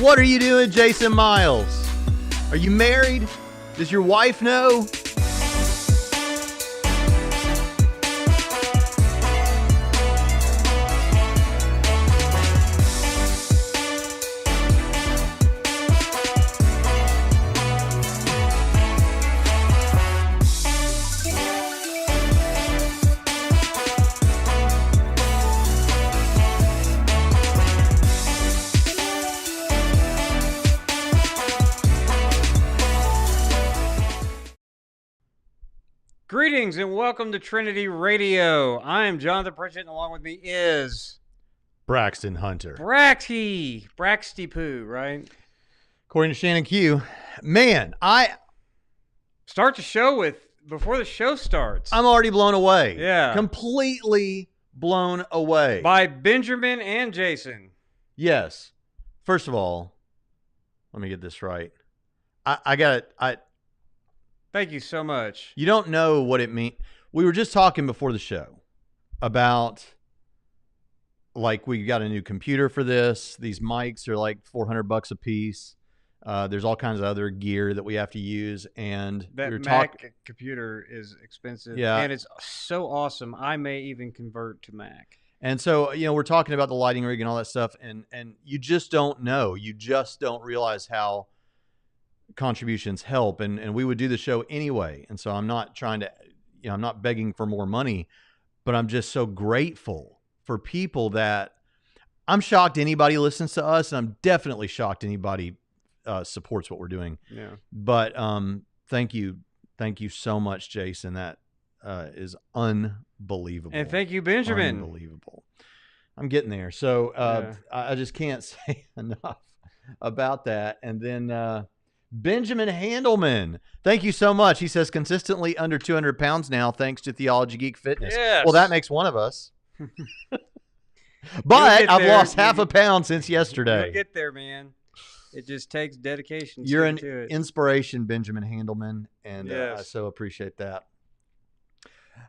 What are you doing, Jason Miles? Are you married? Does your wife know? Greetings and welcome to Trinity Radio. I am Jonathan Pritchett, and along with me is Braxton Hunter. Braxty Poo, right? According to Shannon Q. Man, Start the show with, before the show starts. I'm already blown away. Yeah. Completely blown away. By Benjamin and Jason. Yes. First of all, let me get this right. Thank you so much. You don't know what it means. We were just talking before the show about, like, we got a new computer for this. These mics are like $400 a piece. There's all kinds of other gear that we have to use. And that we were Mac computer is expensive. Yeah. And it's so awesome. I may even convert to Mac. And so, we're talking about the lighting rig and all that stuff. And you just don't know. You just don't realize how contributions help, and we would do the show anyway. And so I'm not trying to, I'm not begging for more money, but I'm just so grateful for people that I'm shocked anybody listens to us, and I'm definitely shocked anybody supports what we're doing. Yeah. But thank you so much, Jason. That is unbelievable. And thank you, Benjamin. Unbelievable. I'm getting there. So I just can't say enough about that. And then Benjamin Handelman, thank you so much. He says consistently under 200 pounds now, thanks to Theology Geek Fitness. Yes. Well, that makes one of us. But I've lost half a pound since yesterday. You'll get there, man. It just takes dedication. You're an to it. inspiration, Benjamin Handelman, and Yes. I so appreciate that.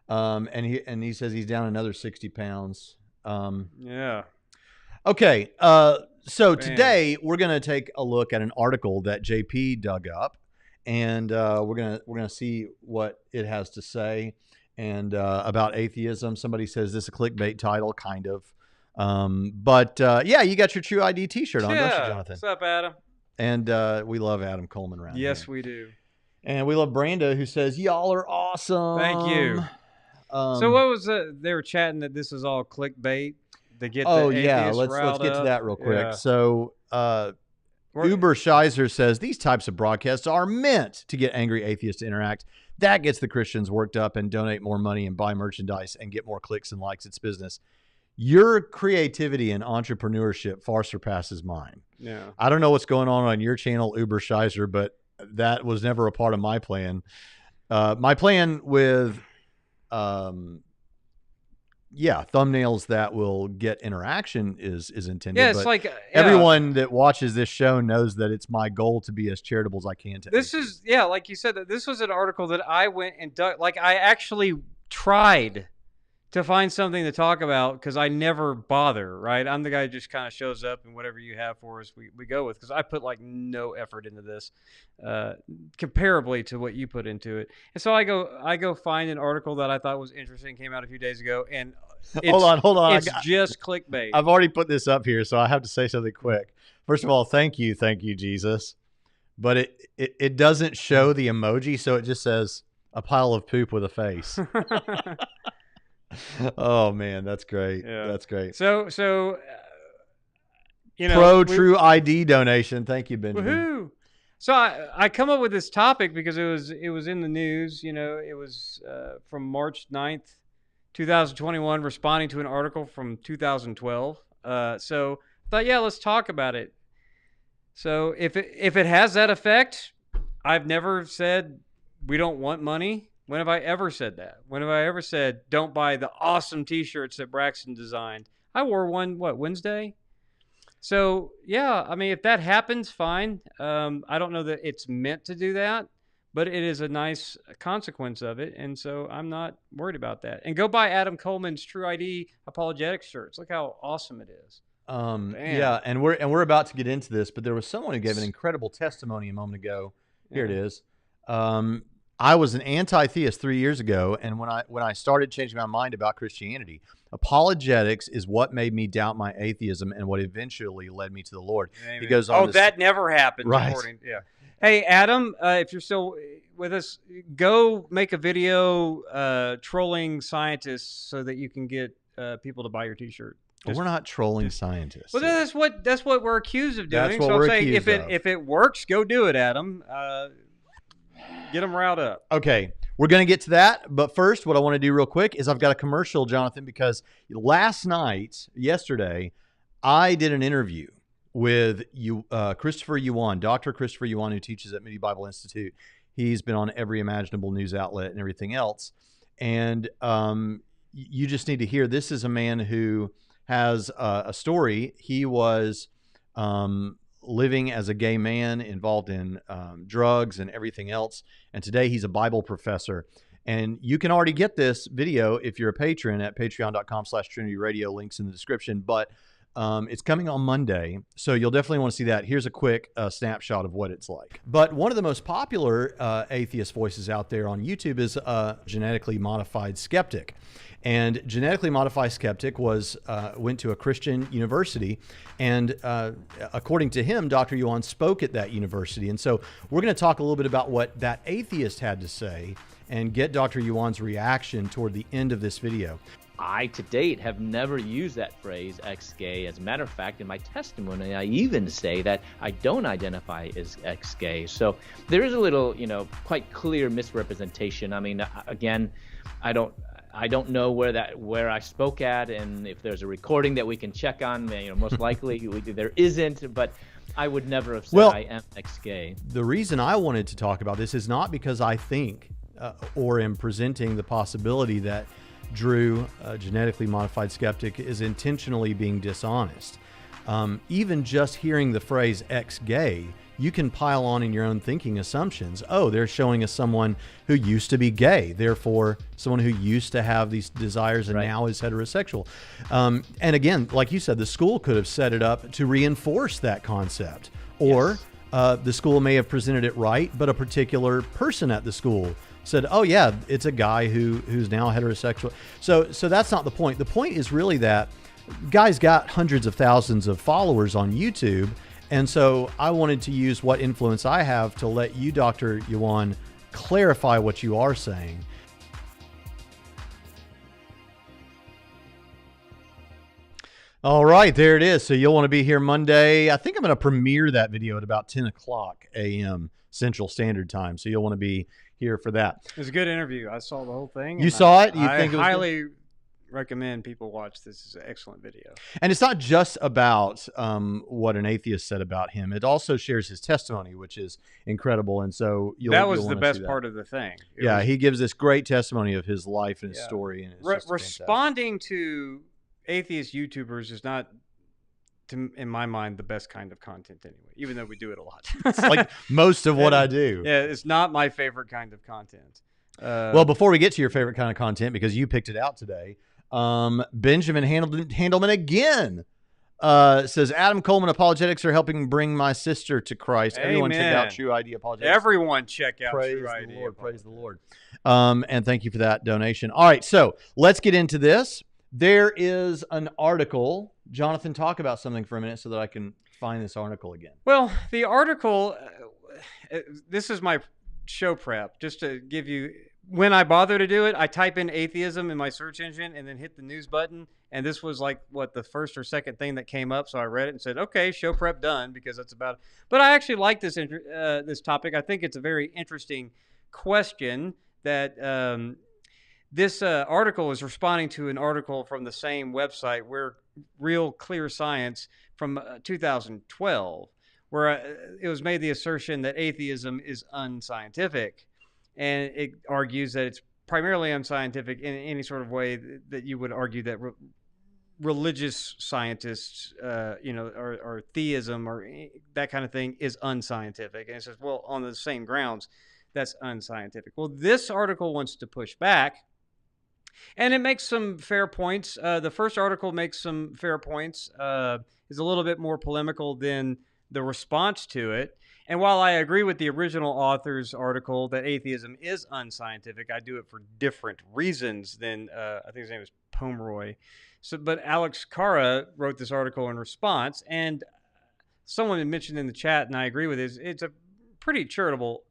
And he says he's down another 60 pounds. Yeah. Okay. So today we're going to take a look at an article that JP dug up, and we're gonna see what it has to say and about atheism. Somebody says this is a clickbait title, kind of. But you got your True ID T-shirt on, don't you, Jonathan? What's up, Adam? And we love Adam Coleman around here. Yes, we do. And we love Branda, who says y'all are awesome. Thank you. So what was they were chatting that this is all clickbait to get the atheists let's riled get to up? that real quick. Yeah. So Uber Scheiser says these types of broadcasts are meant to get angry atheists to interact. That gets the Christians worked up and donate more money and buy merchandise and get more clicks and likes. It's business. Your creativity and entrepreneurship far surpasses mine. Yeah. I don't know what's going on your channel, Uber Scheiser, but that was never a part of my plan. My plan with thumbnails that will get interaction is intended. Yeah, it's but like everyone that watches this show knows that it's my goal to be as charitable as I can to this atheists. is like you said, that this was an article that I went and like I actually tried to find something to talk about because I never bother, right? I'm the guy who just kind of shows up and whatever you have for us, we go with, because I put like no effort into this comparably to what you put into it. And so I go find an article that I thought was interesting, came out a few days ago, and Hold on. It's just clickbait. I've already put this up here, so I have to say something quick. First of all, thank you, Jesus. But it doesn't show the emoji, so it just says a pile of poop with a face. Oh man, that's great. Yeah. That's great. So True ID donation. Thank you, Benjamin. Woohoo! So I come up with this topic because it was in the news. It was from March 9th, 2021, responding to an article from 2012. So I thought, let's talk about it. So if it has that effect, I've never said we don't want money. When have I ever said that? When have I ever said don't buy the awesome T-shirts that Braxton designed? I wore one, Wednesday? So, I mean, if that happens, fine. I don't know that it's meant to do that, but it is a nice consequence of it, and so I'm not worried about that. And go buy Adam Coleman's True ID Apologetics shirts. Look how awesome it is. Yeah, and we're about to get into this, but there was someone who gave an incredible testimony a moment ago. Here it is. I was an anti-theist 3 years ago, and when I started changing my mind about Christianity, apologetics is what made me doubt my atheism and what eventually led me to the Lord. Amen. He goes on. That never happened. Right. Hey, Adam, if you're still with us, go make a video trolling scientists so that you can get people to buy your T-shirt. We're not trolling scientists. Well, that's what we're accused of doing. That's what we're accused of. If it works, go do it, Adam. Get them riled up. Okay, we're going to get to that. But first, what I want to do real quick is I've got a commercial, Jonathan, because yesterday, I did an interview with Christopher Yuan, Dr. Christopher Yuan, who teaches at Moody Bible Institute. He's been on every imaginable news outlet and everything else. And you just need to hear, this is a man who has a story. He was living as a gay man involved in drugs and everything else. And today he's a Bible professor. And you can already get this video if you're a patron at patreon.com/Trinity Radio. Links in the description. But it's coming on Monday, so you'll definitely want to see that. Here's a quick snapshot of what it's like. But one of the most popular atheist voices out there on YouTube is Genetically Modified Skeptic. And Genetically Modified Skeptic went to a Christian university, and according to him, Dr. Yuan spoke at that university. And so we're going to talk a little bit about what that atheist had to say and get Dr. Yuan's reaction toward the end of this video. I, to date, have never used that phrase, ex-gay. As a matter of fact, in my testimony, I even say that I don't identify as ex-gay. So there is a little, quite clear misrepresentation. I mean, again, I don't know where I spoke at, and if there's a recording that we can check on. Most likely there isn't, but I would never have said I am ex-gay. The reason I wanted to talk about this is not because I think or am presenting the possibility that Drew, Genetically Modified Skeptic, is intentionally being dishonest. Even just hearing the phrase ex-gay, you can pile on in your own thinking assumptions. Oh, they're showing us someone who used to be gay, therefore someone who used to have these desires and now is heterosexual. And again, like you said, the school could have set it up to reinforce that concept. Or the school may have presented it right, but a particular person at the school said, oh yeah, it's a guy who's now heterosexual. So that's not the point. The point is really that guy's got hundreds of thousands of followers on YouTube. And so I wanted to use what influence I have to let you, Dr. Yuan, clarify what you are saying. All right, there it is. So you'll want to be here Monday. I think I'm going to premiere that video at about 10 o'clock a.m. Central Standard Time. So you'll want to be here for that. It was a good interview. I saw the whole thing. You saw it? You think it was recommend people watch this. It's an excellent video. And it's not just about what an atheist said about him. It also shares his testimony, which is incredible. And so that was the best part of the thing. He gives this great testimony of his life and his story. And it's responding to atheist YouTubers is not, in my mind, the best kind of content anyway, even though we do it a lot. It's like most of what I do. Yeah, it's not my favorite kind of content. Well, before we get to your favorite kind of content, because you picked it out today, Benjamin Handelman again says, Adam Coleman apologetics are helping bring my sister to Christ. Amen. Everyone check out True ID Apologetics. Everyone check out Praise True ID. the Lord. Praise the Lord. And thank you for that donation. All right, so let's get into this. There is an article. Jonathan, talk about something for a minute so that I can find this article again. Well, the article, this is my show prep, just to give you, when I bother to do it, I type in atheism in my search engine and then hit the news button. And this was like, the first or second thing that came up. So I read it and said, okay, show prep done, because that's about it. But I actually like this this topic. I think it's a very interesting question that this article is responding to an article from the same website, where Real Clear Science, from 2012, where it was made the assertion that atheism is unscientific. And it argues that it's primarily unscientific in any sort of way that you would argue that religious scientists, or theism or that kind of thing is unscientific. And it says, well, on the same grounds, that's unscientific. Well, this article wants to push back, and it makes some fair points. The first article makes some fair points, is a little bit more polemical than the response to it. And while I agree with the original author's article that atheism is unscientific, I do it for different reasons than, I think his name is Pomeroy. But Alex Cara wrote this article in response, and someone mentioned in the chat, and I agree with it, it's a pretty charitable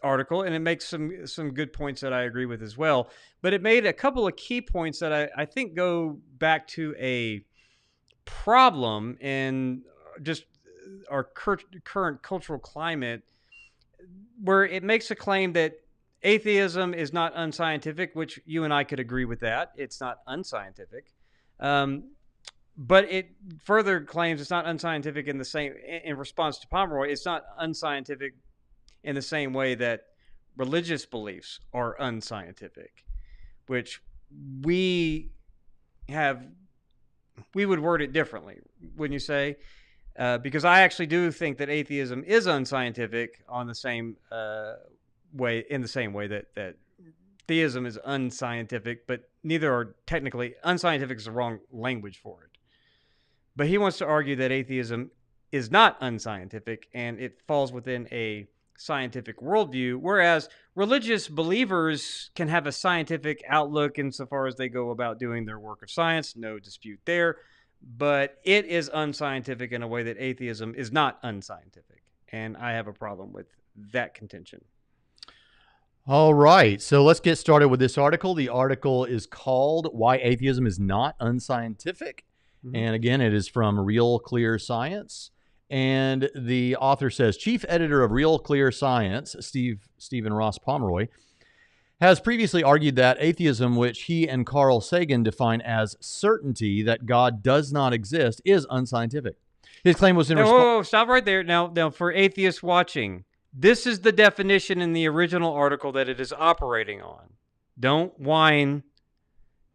article, and it makes some good points that I agree with as well. But it made a couple of key points that I think go back to a problem in just our current cultural climate, where it makes a claim that atheism is not unscientific, which you and I could agree with that. It's not unscientific. But it further claims it's not unscientific in response to Pomeroy, it's not unscientific in the same way that religious beliefs are unscientific, which we would word it differently, wouldn't you say? Because I actually do think that atheism is unscientific in the same way that theism is unscientific, but neither are technically. Unscientific is the wrong language for it. But he wants to argue that atheism is not unscientific, and it falls within a scientific worldview, whereas religious believers can have a scientific outlook insofar as they go about doing their work of science. No dispute there. But it is unscientific in a way that atheism is not unscientific. And I have a problem with that contention. All right. So let's get started with this article. The article is called Why Atheism is Not Unscientific. Mm-hmm. And again, it is from Real Clear Science. And the author says, Chief Editor of Real Clear Science, Stephen Ross Pomeroy, has previously argued that atheism, which he and Carl Sagan define as certainty that God does not exist, is unscientific. His claim was in response... Whoa, stop right there. Now, for atheists watching, this is the definition in the original article that it is operating on. Don't whine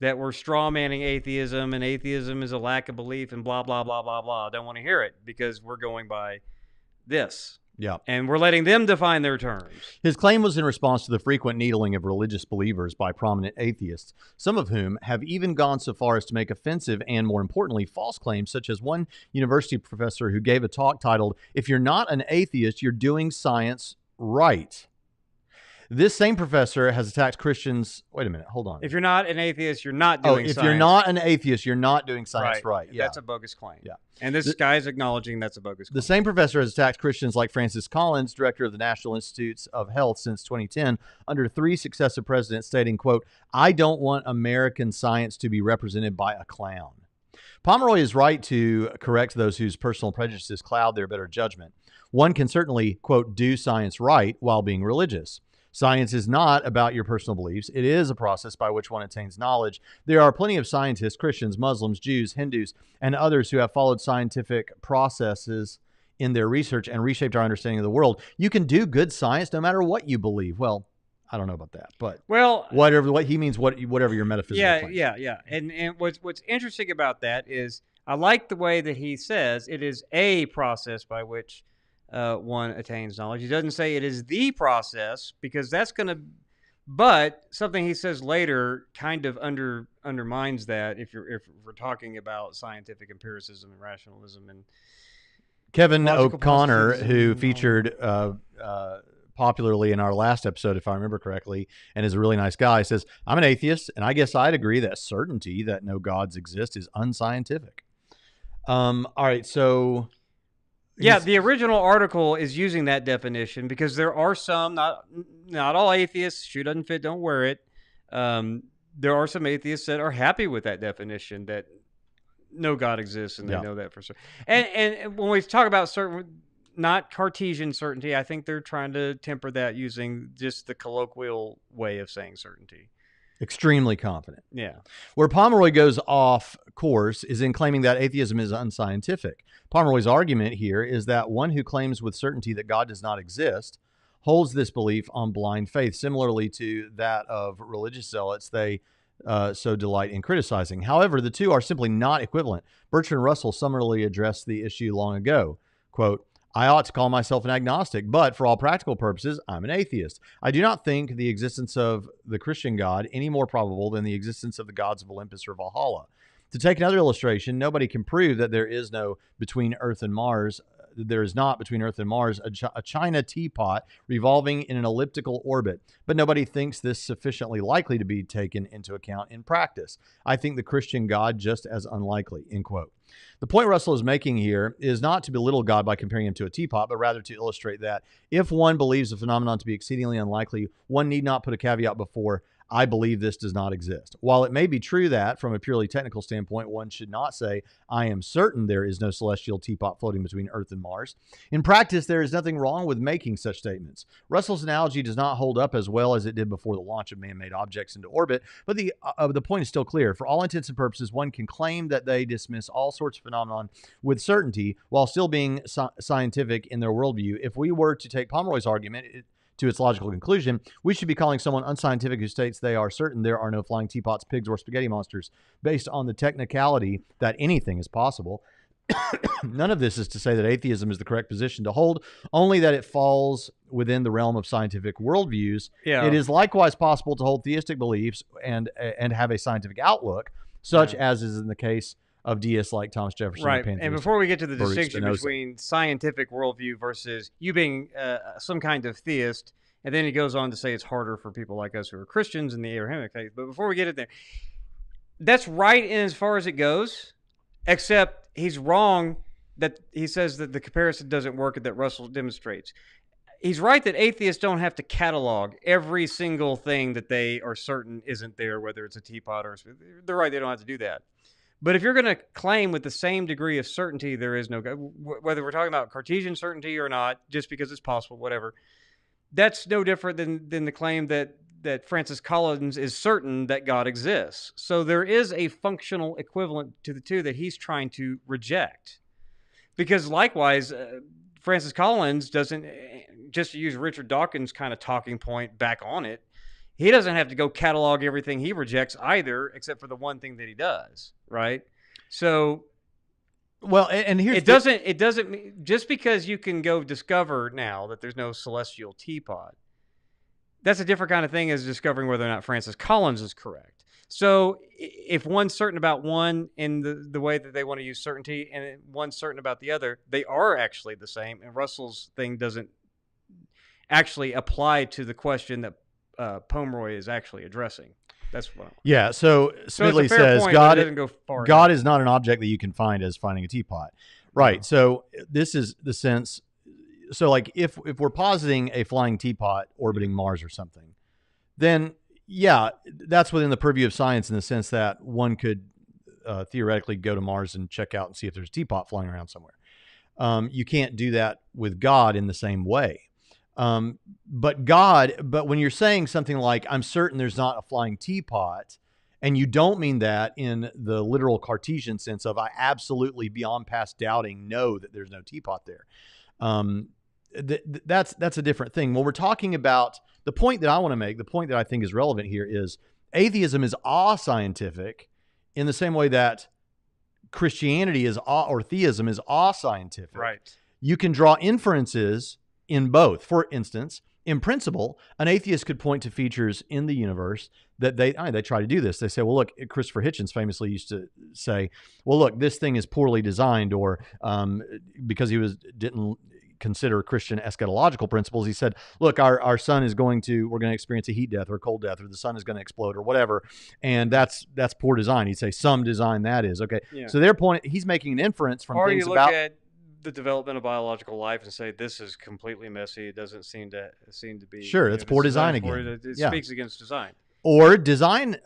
that we're straw-manning atheism and atheism is a lack of belief and blah, blah, blah, blah, blah. I don't want to hear it because we're going by this. Yeah. And we're letting them define their terms. His claim was in response to the frequent needling of religious believers by prominent atheists, some of whom have even gone so far as to make offensive and, more importantly, false claims, such as one university professor who gave a talk titled, If You're Not an Atheist, You're Doing Science Right. This same professor has attacked Christians. Wait a minute. Hold on. If you're not an atheist, you're not doing science. If you're not an atheist, you're not doing science right. Yeah. That's a bogus claim. Yeah. And this guy's acknowledging that's a bogus claim. The same professor has attacked Christians like Francis Collins, director of the National Institutes of Health since 2010, under 3 successive presidents, stating, quote, I don't want American science to be represented by a clown. Pomeroy is right to correct those whose personal prejudices cloud their better judgment. One can certainly, quote, do science right while being religious. Science is not about your personal beliefs. It is a process by which one attains knowledge. There are plenty of scientists, Christians, Muslims, Jews, Hindus, and others who have followed scientific processes in their research and reshaped our understanding of the world. You can do good science no matter what you believe. Well, I don't know about that, but what he means, whatever your metaphysical claims. Yeah. And what's interesting about that is I like the way that he says it is a process by which one attains knowledge. He doesn't say it is the process, because that's going to. But something he says later kind of undermines that if we're talking about scientific empiricism and rationalism and. Kevin O'Connor, who featured popularly in our last episode, if I remember correctly, and is a really nice guy, says, I'm an atheist, and I guess I'd agree that certainty that no gods exist is unscientific. All right, so... Yeah, the original article is using that definition because there are some, not all atheists, shoe doesn't fit, don't wear it. There are some atheists that are happy with that definition, that no God exists, and they know that for certain. And when we talk about certain, not Cartesian certainty, I think they're trying to temper that using just the colloquial way of saying certainty. Extremely confident. Yeah. Where Pomeroy goes off course is in claiming that atheism is unscientific. Pomeroy's argument here is that one who claims with certainty that God does not exist holds this belief on blind faith, similarly to that of religious zealots they so delight in criticizing. However, the two are simply not equivalent. Bertrand Russell summarily addressed the issue long ago. Quote, I ought to call myself an agnostic, but for all practical purposes, I'm an atheist. I do not think the existence of the Christian God any more probable than the existence of the gods of Olympus or Valhalla. To take another illustration, nobody can prove that there is not between Earth and Mars a china teapot revolving in an elliptical orbit, but nobody thinks this sufficiently likely to be taken into account in practice. I think the Christian God just as unlikely, end quote. The point Russell is making here is not to belittle God by comparing him to a teapot, but rather to illustrate that if one believes a phenomenon to be exceedingly unlikely, one need not put a caveat before, I believe this does not exist. While it may be true that, from a purely technical standpoint, one should not say, I am certain there is no celestial teapot floating between Earth and Mars. In practice, there is nothing wrong with making such statements. Russell's analogy does not hold up as well as it did before the launch of man-made objects into orbit, but the point is still clear. For all intents and purposes, one can claim that they dismiss all sorts of phenomenon with certainty while still being scientific in their worldview. If we were to take Pomeroy's argument to its logical conclusion, we should be calling someone unscientific who states they are certain there are no flying teapots, pigs, or spaghetti monsters based on the technicality that anything is possible. None of this is to say that atheism is the correct position to hold, only that it falls within the realm of scientific worldviews. Yeah. It is likewise possible to hold theistic beliefs and have a scientific outlook, such as is in the case of deists like Thomas Jefferson. Right. And before we get to the Baruch distinction Spinoza. between scientific worldview versus you being some kind of theist, and then he goes on to say it's harder for people like us who are Christians in the Abrahamic faith. But before we get in there, that's right in as far as it goes, except he's wrong that he says that the comparison doesn't work and that Russell demonstrates. He's right that atheists don't have to catalog every single thing that they are certain isn't there, whether it's a teapot or... They're right, they don't have to do that. But if you're going to claim with the same degree of certainty there is no God, whether we're talking about Cartesian certainty or not, just because it's possible, whatever, that's no different than the claim that Francis Collins is certain that God exists. So there is a functional equivalent to the two that he's trying to reject. Because likewise, Francis Collins doesn't, just to use Richard Dawkins' kind of talking point back on it, he doesn't have to go catalog everything he rejects either, except for the one thing that he does, right? So, well, and here's it doesn't just because you can go discover now that there's no celestial teapot, that's a different kind of thing as discovering whether or not Francis Collins is correct. So if one's certain about one in the way that they want to use certainty, and one's certain about the other, they are actually the same. And Russell's thing doesn't actually apply to the question that Pomeroy is actually addressing. That's what. Yeah. So Smidley says point, God is not an object that you can find as finding a teapot. Right. So this is the sense. So like if we're positing a flying teapot orbiting Mars or something, then yeah, that's within the purview of science in the sense that one could theoretically go to Mars and check out and see if there's a teapot flying around somewhere. You can't do that with God in the same way. But when you're saying something like, I'm certain there's not a flying teapot, and you don't mean that in the literal Cartesian sense of I absolutely beyond past doubting know that there's no teapot there. That's a different thing. When we're talking about the point that I want to make, the point that I think is relevant here is atheism is scientific in the same way that Christianity is or theism is scientific. Right. You can draw inferences in both. For instance, in principle, an atheist could point to features in the universe that they try to do this. They say, well, look, Christopher Hitchens famously used to say, well, look, this thing is poorly designed, or because he didn't consider Christian eschatological principles. He said, look, our sun we're going to experience a heat death or a cold death, or the sun is going to explode or whatever. And that's poor design. He'd say some design that is. Okay. Yeah. So he's making an inference from or things you look at the development of biological life and say, this is completely messy. It doesn't seem to be. Sure. It's poor design again. It speaks against design. Or design,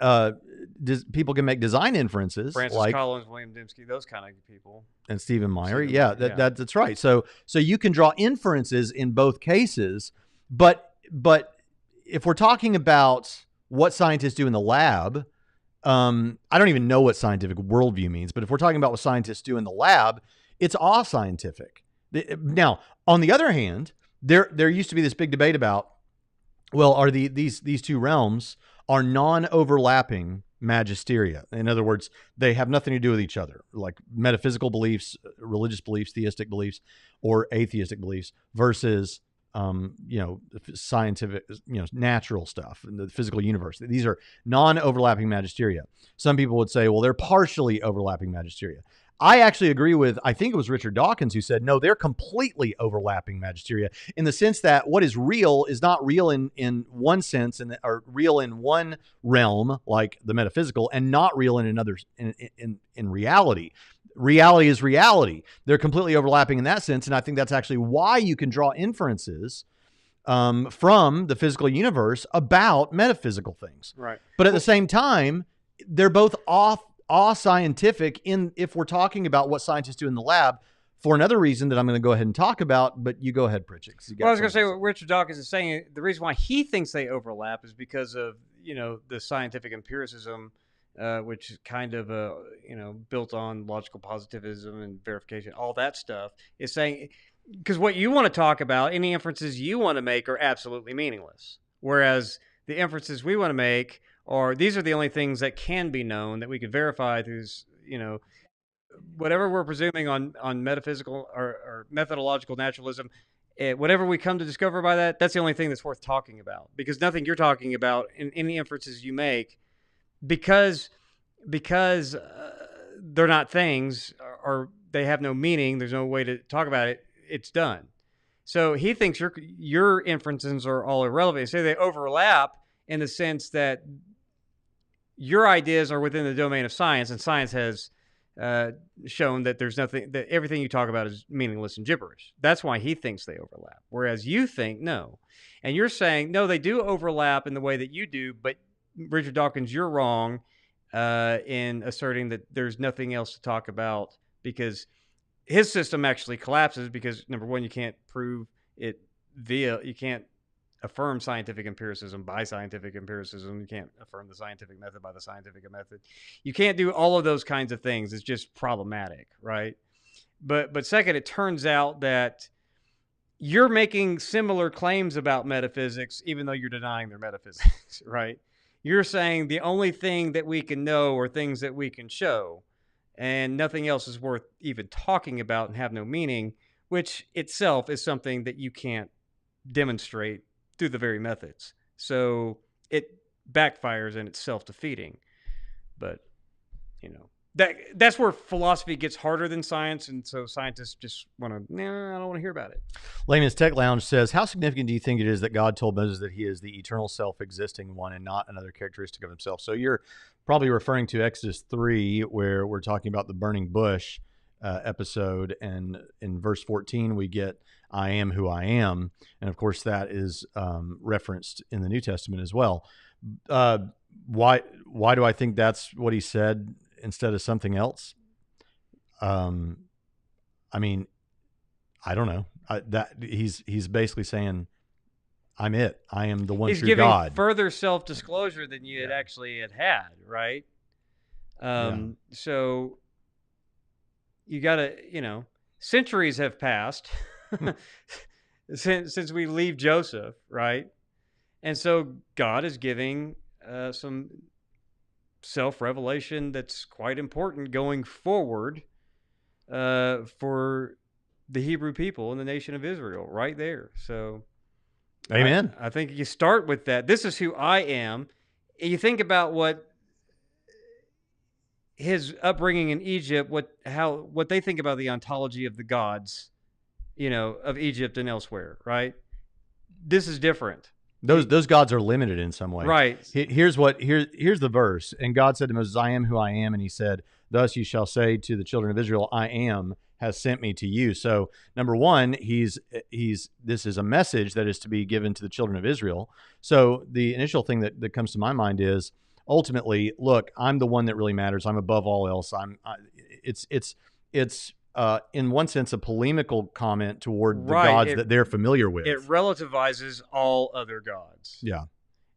people can make design inferences. Francis Collins, William Dembski, those kind of people. And Stephen Meyer. That's right. So you can draw inferences in both cases, but if we're talking about what scientists do in the lab, I don't even know what scientific worldview means, but if we're talking about what scientists do in the lab, it's all scientific. Now, on the other hand, there used to be this big debate about, well, are these two realms are non-overlapping magisteria. In other words, they have nothing to do with each other, like metaphysical beliefs, religious beliefs, theistic beliefs, or atheistic beliefs versus, scientific, natural stuff in the physical universe. These are non-overlapping magisteria. Some people would say, well, they're partially overlapping magisteria. I actually agree with, I think it was Richard Dawkins who said, no, they're completely overlapping magisteria in the sense that what is real is not real in one sense or real in one realm, like the metaphysical, and not real in another, in reality. Reality is reality. They're completely overlapping in that sense. And I think that's actually why you can draw inferences from the physical universe about metaphysical things. Right. But at the same time, they're both scientific if we're talking about what scientists do in the lab for another reason that I'm going to go ahead and talk about, but you go ahead, Pritchett. Well, I was going to say what Richard Dawkins is saying, the reason why he thinks they overlap is because of, the scientific empiricism, which is kind of, built on logical positivism and verification, all that stuff is saying, because what you want to talk about, any inferences you want to make are absolutely meaningless. Whereas the inferences we want to make these are the only things that can be known that we could verify through, whatever we're presuming on metaphysical or methodological naturalism, whatever we come to discover by that's the only thing that's worth talking about, because nothing you're talking about in any inferences you make, because they're not things or they have no meaning, there's no way to talk about it, it's done. So he thinks your inferences are all irrelevant. So they overlap in the sense that your ideas are within the domain of science, and science has shown that there's nothing, that everything you talk about is meaningless and gibberish. That's why he thinks they overlap. Whereas you think no. And you're saying, no, they do overlap in the way that you do, but Richard Dawkins, you're wrong in asserting that there's nothing else to talk about, because his system actually collapses because, number one, you can't prove it you can't affirm scientific empiricism by scientific empiricism. You can't affirm the scientific method by the scientific method. You can't do all of those kinds of things. It's just problematic, right? But second, it turns out that you're making similar claims about metaphysics, even though you're denying their metaphysics, right? You're saying the only thing that we can know are things that we can show, and nothing else is worth even talking about and have no meaning, which itself is something that you can't demonstrate through the very methods. So it backfires and it's self-defeating. But, that's where philosophy gets harder than science, and so scientists just want to, I don't want to hear about it. Layman's Tech Lounge says, how significant do you think it is that God told Moses that he is the eternal self-existing one and not another characteristic of himself? So you're probably referring to Exodus 3, where we're talking about the burning bush episode, and in verse 14 we get I am who I am, and of course that is referenced in the New Testament as well. Why do I think that's what he said instead of something else? I mean, I don't know. That he's basically saying I'm it. I am the one He's true giving God. further self-disclosure than you had actually had, right? So you got to, centuries have passed since we leave Joseph, right? And so God is giving some self-revelation that's quite important going forward for the Hebrew people and the nation of Israel right there. So Amen. I think you start with that. This is who I am. You think about what his upbringing in Egypt, what they think about the ontology of the gods, of Egypt and elsewhere, right? This is different. Those gods are limited in some way. Right. Here's the verse. And God said to Moses, I am who I am. And he said, thus you shall say to the children of Israel, I am has sent me to you. So number one, this is a message that is to be given to the children of Israel. So the initial thing that comes to my mind is ultimately, look, I'm the one that really matters. I'm above all else. It's in one sense a polemical comment toward the gods that they're familiar with. It relativizes all other gods. Yeah.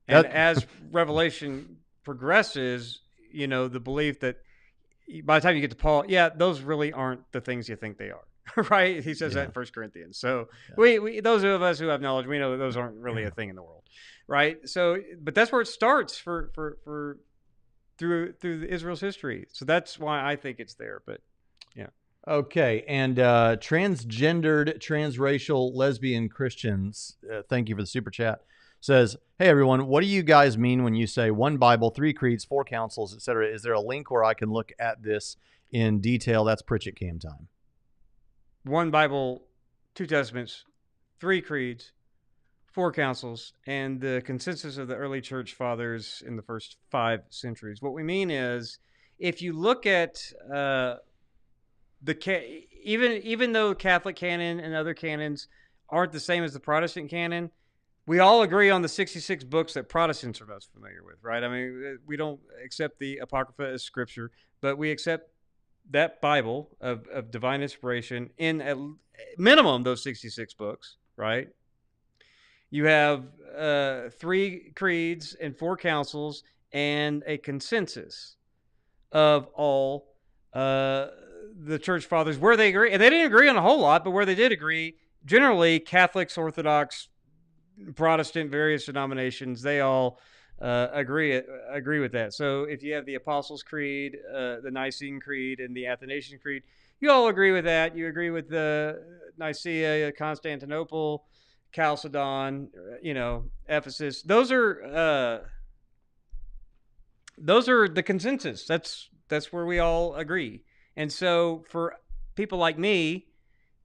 And as Revelation progresses, the belief that by the time you get to Paul, those really aren't the things you think they are, right? He says that in 1 Corinthians. So we those of us who have knowledge, we know that those aren't really a thing in the world, right? So, but that's where it starts for through Israel's history. So that's why I think it's there. But yeah. Okay, and transgendered, transracial, lesbian Christians, thank you for the super chat, says, hey everyone, what do you guys mean when you say one Bible, 3 creeds, 4 councils, etc.? Is there a link where I can look at this in detail? That's Pritchett Cam time. One Bible, 2 testaments, 3 creeds, 4 councils, and the consensus of the early church fathers in the first 5 centuries. What we mean is, if you look at even though Catholic canon and other canons aren't the same as the Protestant canon, we all agree on the 66 books that Protestants are most familiar with, right? I mean, we don't accept the Apocrypha as scripture, but we accept that Bible of divine inspiration in at minimum those 66 books, right? You have 3 creeds and 4 councils and a consensus of all the church fathers where they agree. And they didn't agree on a whole lot, but where they did agree, generally Catholics, Orthodox, Protestant, various denominations, they all agree with that. So if you have the Apostles' Creed, the Nicene Creed, and the Athanasian Creed, you all agree with that. You agree with the Nicaea, Constantinople, Chalcedon, Ephesus. Those are the consensus. That's where we all agree. And so for people like me,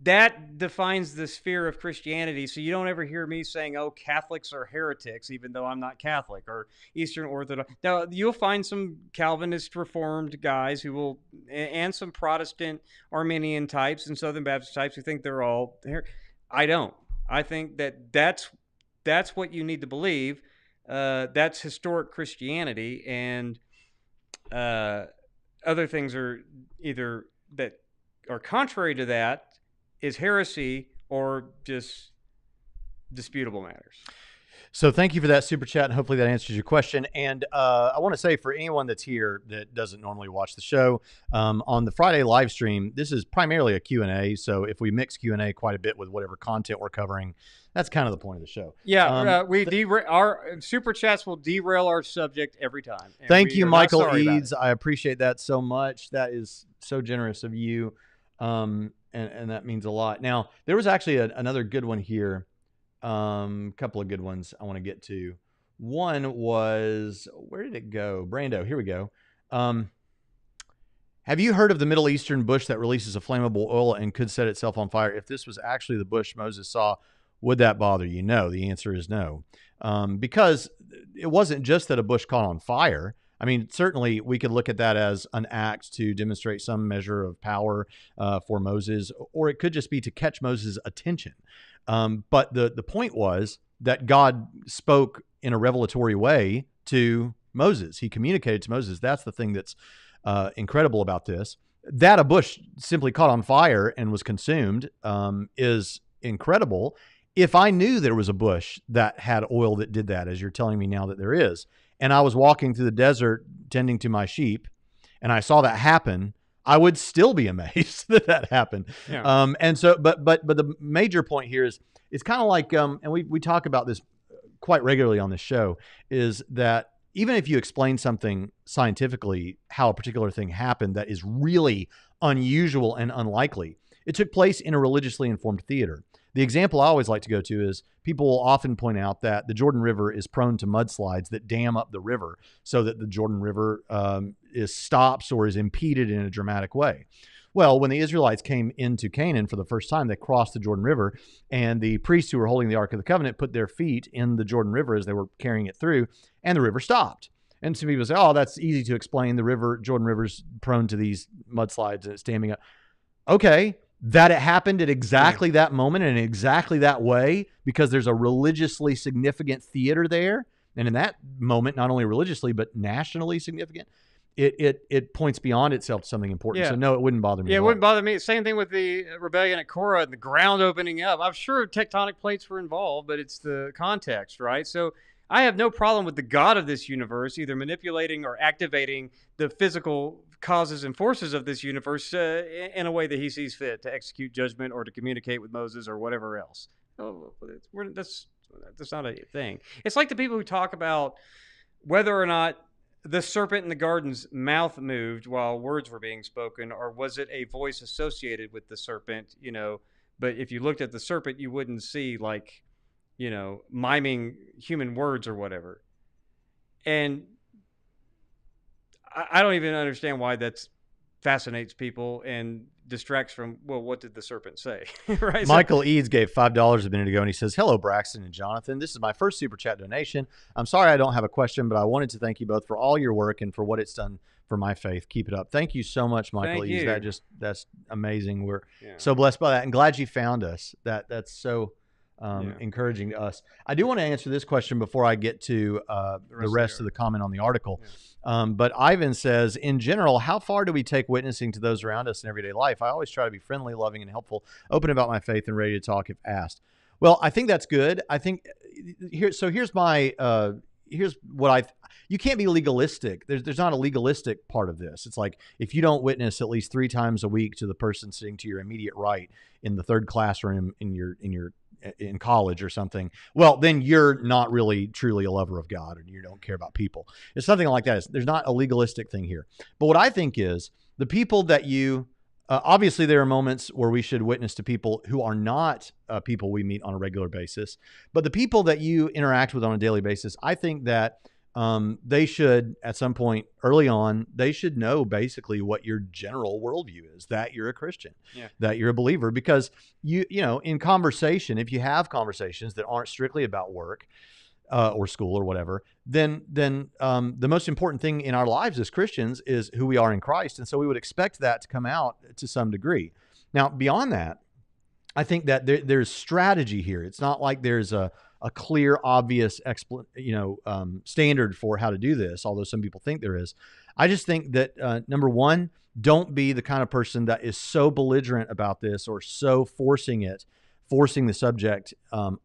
that defines the sphere of Christianity. So you don't ever hear me saying, oh, Catholics are heretics, even though I'm not Catholic, or Eastern Orthodox. Now, you'll find some Calvinist Reformed guys who will, and some Protestant Arminian types and Southern Baptist types who think they're all here. I don't. I think that's what you need to believe. That's historic Christianity, and other things are either that are contrary to that is heresy or just disputable matters. So thank you for that super chat, and hopefully that answers your question. And I want to say, for anyone that's here that doesn't normally watch the show, on the Friday live stream, this is primarily a Q&A. So if we mix Q&A quite a bit with whatever content we're covering, that's kind of the point of the show. Yeah, our super chats will derail our subject every time. Thank you, Michael Eads. I appreciate that so much. That is so generous of you, and that means a lot. Now, there was actually another good one here. Couple of good ones I want to get to. One was, where did it go? Brando, here we go. Have you heard of the Middle Eastern bush that releases a flammable oil and could set itself on fire? If this was actually the bush Moses saw, would that bother you? No, the answer is no. Because it wasn't just that a bush caught on fire. I mean, certainly we could look at that as an act to demonstrate some measure of power for Moses, or it could just be to catch Moses' attention. But the point was that God spoke in a revelatory way to Moses. He communicated to Moses. That's the thing that's incredible about this. That a bush simply caught on fire and was consumed is incredible if I knew there was a bush that had oil that did that, as you're telling me now that there is, and I was walking through the desert tending to my sheep, and I saw that happen, I would still be amazed that that happened. Yeah. And so, but the major point here is, it's kind of like, and we talk about this quite regularly on this show, is that even if you explain something scientifically, how a particular thing happened that is really unusual and unlikely, it took place in a religiously informed theater. The example I always like to go to is, people will often point out that the Jordan River is prone to mudslides that dam up the river so that the Jordan River stops or is impeded in a dramatic way. Well, when the Israelites came into Canaan for the first time, they crossed the Jordan River, and the priests who were holding the Ark of the Covenant put their feet in the Jordan River as they were carrying it through, and the river stopped. And some people say, oh, that's easy to explain. The Jordan River's prone to these mudslides and it's damming up. Okay, that it happened at exactly that moment and in exactly that way because there's a religiously significant theater there. And in that moment, not only religiously, but nationally significant, it points beyond itself to something important. Yeah. So no, it wouldn't bother me. Yeah, it wouldn't bother me. Same thing with the rebellion at Korah and the ground opening up. I'm sure tectonic plates were involved, but it's the context, right? So I have no problem with the God of this universe either manipulating or activating the physical causes and forces of this universe in a way that he sees fit to execute judgment or to communicate with Moses or whatever else. That's not a thing. It's like the people who talk about whether or not the serpent in the garden's mouth moved while words were being spoken, or was it a voice associated with the serpent, but if you looked at the serpent, you wouldn't see, like, miming human words or whatever. And I don't even understand why that fascinates people and distracts from, well, what did the serpent say? Right? Michael Eads gave $5 a minute ago, and he says, hello, Braxton and Jonathan. This is my first Super Chat donation. I'm sorry I don't have a question, but I wanted to thank you both for all your work and for what it's done for my faith. Keep it up. Thank you so much, Michael Eads. That's amazing. We're so blessed by that, and glad you found us. That's so encouraging to us. I do want to answer this question before I get to the rest of the comment on the article. But Ivan says, in general, how far do we take witnessing to those around us in everyday life? I always try to be friendly, loving, and helpful, open about my faith, and ready to talk if asked. Well, I think that's good. I think here's what you can't be legalistic. There's not a legalistic part of this. It's like, if you don't witness at least 3 times a week to the person sitting to your immediate right in the third classroom in college or something, well, then you're not really truly a lover of God, and you don't care about people. It's something like that. There's not a legalistic thing here. But what I think is, the people that you, obviously there are moments where we should witness to people who are not people we meet on a regular basis, but the people that you interact with on a daily basis, I think that they should, at some point early on, they should know basically what your general worldview is, that you're a Christian, that you're a believer, because you know, in conversation, if you have conversations that aren't strictly about work or school or whatever, then the most important thing in our lives as Christians is who we are in Christ. And so we would expect that to come out to some degree. Now, beyond that, I think that there's strategy here. It's not like there's a clear, obvious standard for how to do this, although some people think there is. I just think that, number one, don't be the kind of person that is so belligerent about this or so forcing the subject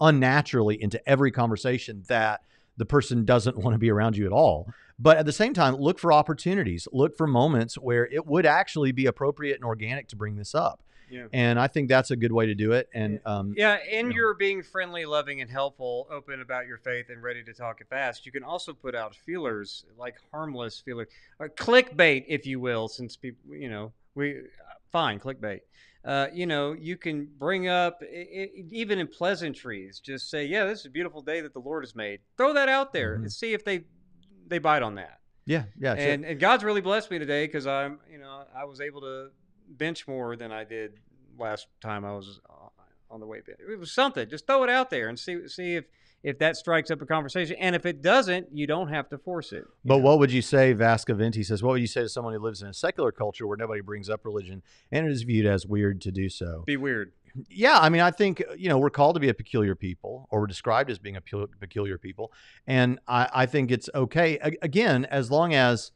unnaturally into every conversation that the person doesn't want to be around you at all. But at the same time, look for opportunities, look for moments where it would actually be appropriate and organic to bring this up. Yeah. And I think that's a good way to do it. And you're being friendly, loving, and helpful, open about your faith, and ready to talk it fast. You can also put out feelers, like harmless feelers, or clickbait, if you will, since people, clickbait. You can bring up, even in pleasantries, just say, yeah, this is a beautiful day that the Lord has made. Throw that out there and see if they bite on that. Yeah. And God's really blessed me today because I was able to bench more than I did last time I was on the weight bench. It was something. Just throw it out there and see if that strikes up a conversation. And if it doesn't, you don't have to force it. But what would you say, Vascaventi says, what would you say to someone who lives in a secular culture where nobody brings up religion and it is viewed as weird to do so? Be weird. Yeah, I mean, I think, we're called to be a peculiar people, or we're described as being a peculiar people. And I think it's okay, again, as long as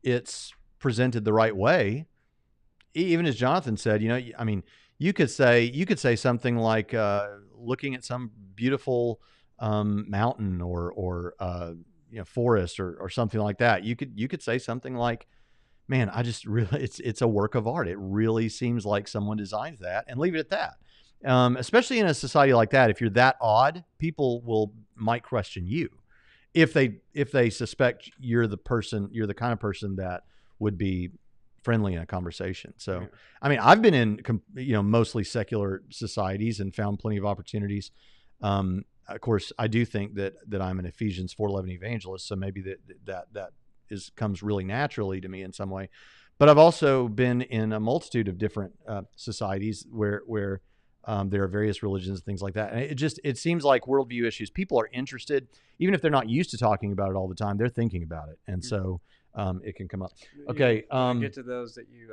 it's presented the right way. Even as Jonathan said, you could say something like looking at some beautiful mountain or forest or something like that. You could say something like, man, I just really, it's a work of art. It really seems like someone designed that, and leave it at that. Especially in a society like that, if you're that odd, people might question you if they suspect you're the kind of person that would be friendly in a conversation. So, yeah. I mean, I've been in, mostly secular societies and found plenty of opportunities. Of course, I do think that I'm an Ephesians 4:11 evangelist, so maybe that comes really naturally to me in some way. But I've also been in a multitude of different societies where there are various religions and things like that. And it seems like worldview issues, people are interested, even if they're not used to talking about it all the time, they're thinking about it. And so it can come up. Okay. Get to those that you...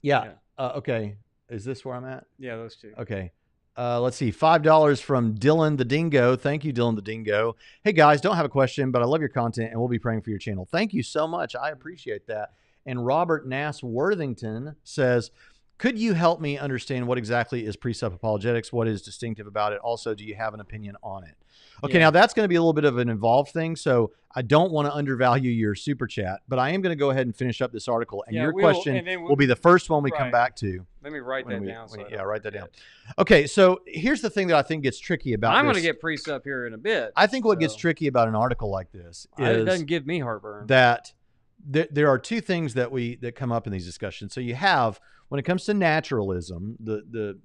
yeah. Okay. Is this where I'm at? Yeah, those two. Okay. Let's see. $5 from Dylan the Dingo. Thank you, Dylan the Dingo. Hey, guys, don't have a question, but I love your content, and we'll be praying for your channel. Thank you so much. I appreciate that. And Robert Nass Worthington says, could you help me understand what exactly is precept apologetics? What is distinctive about it? Also, do you have an opinion on it? Okay, Now that's going to be a little bit of an involved thing, so I don't want to undervalue your super chat, but I am going to go ahead and finish up this article, and your question will be the first one we come back to. Let me write that down. Write that down. Okay, so here's the thing that I think gets tricky about this. I'm going to get precept here in a bit. I think what gets tricky about an article like this is... it doesn't give me heartburn. That there are two things that come up in these discussions. So you have... When it comes to naturalism, the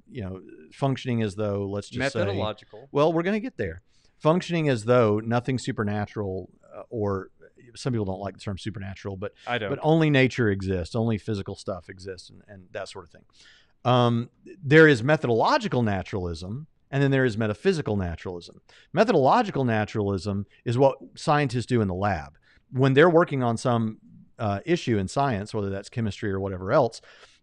functioning as though, let's just say, methodological. Well, we're going to get there. Functioning as though nothing supernatural, or some people don't like the term supernatural, but I don't. But only nature exists, only physical stuff exists, and that sort of thing. There is methodological naturalism, and then there is metaphysical naturalism. Methodological naturalism is what scientists do in the lab when they're working on some issue in science, whether that's chemistry or whatever else.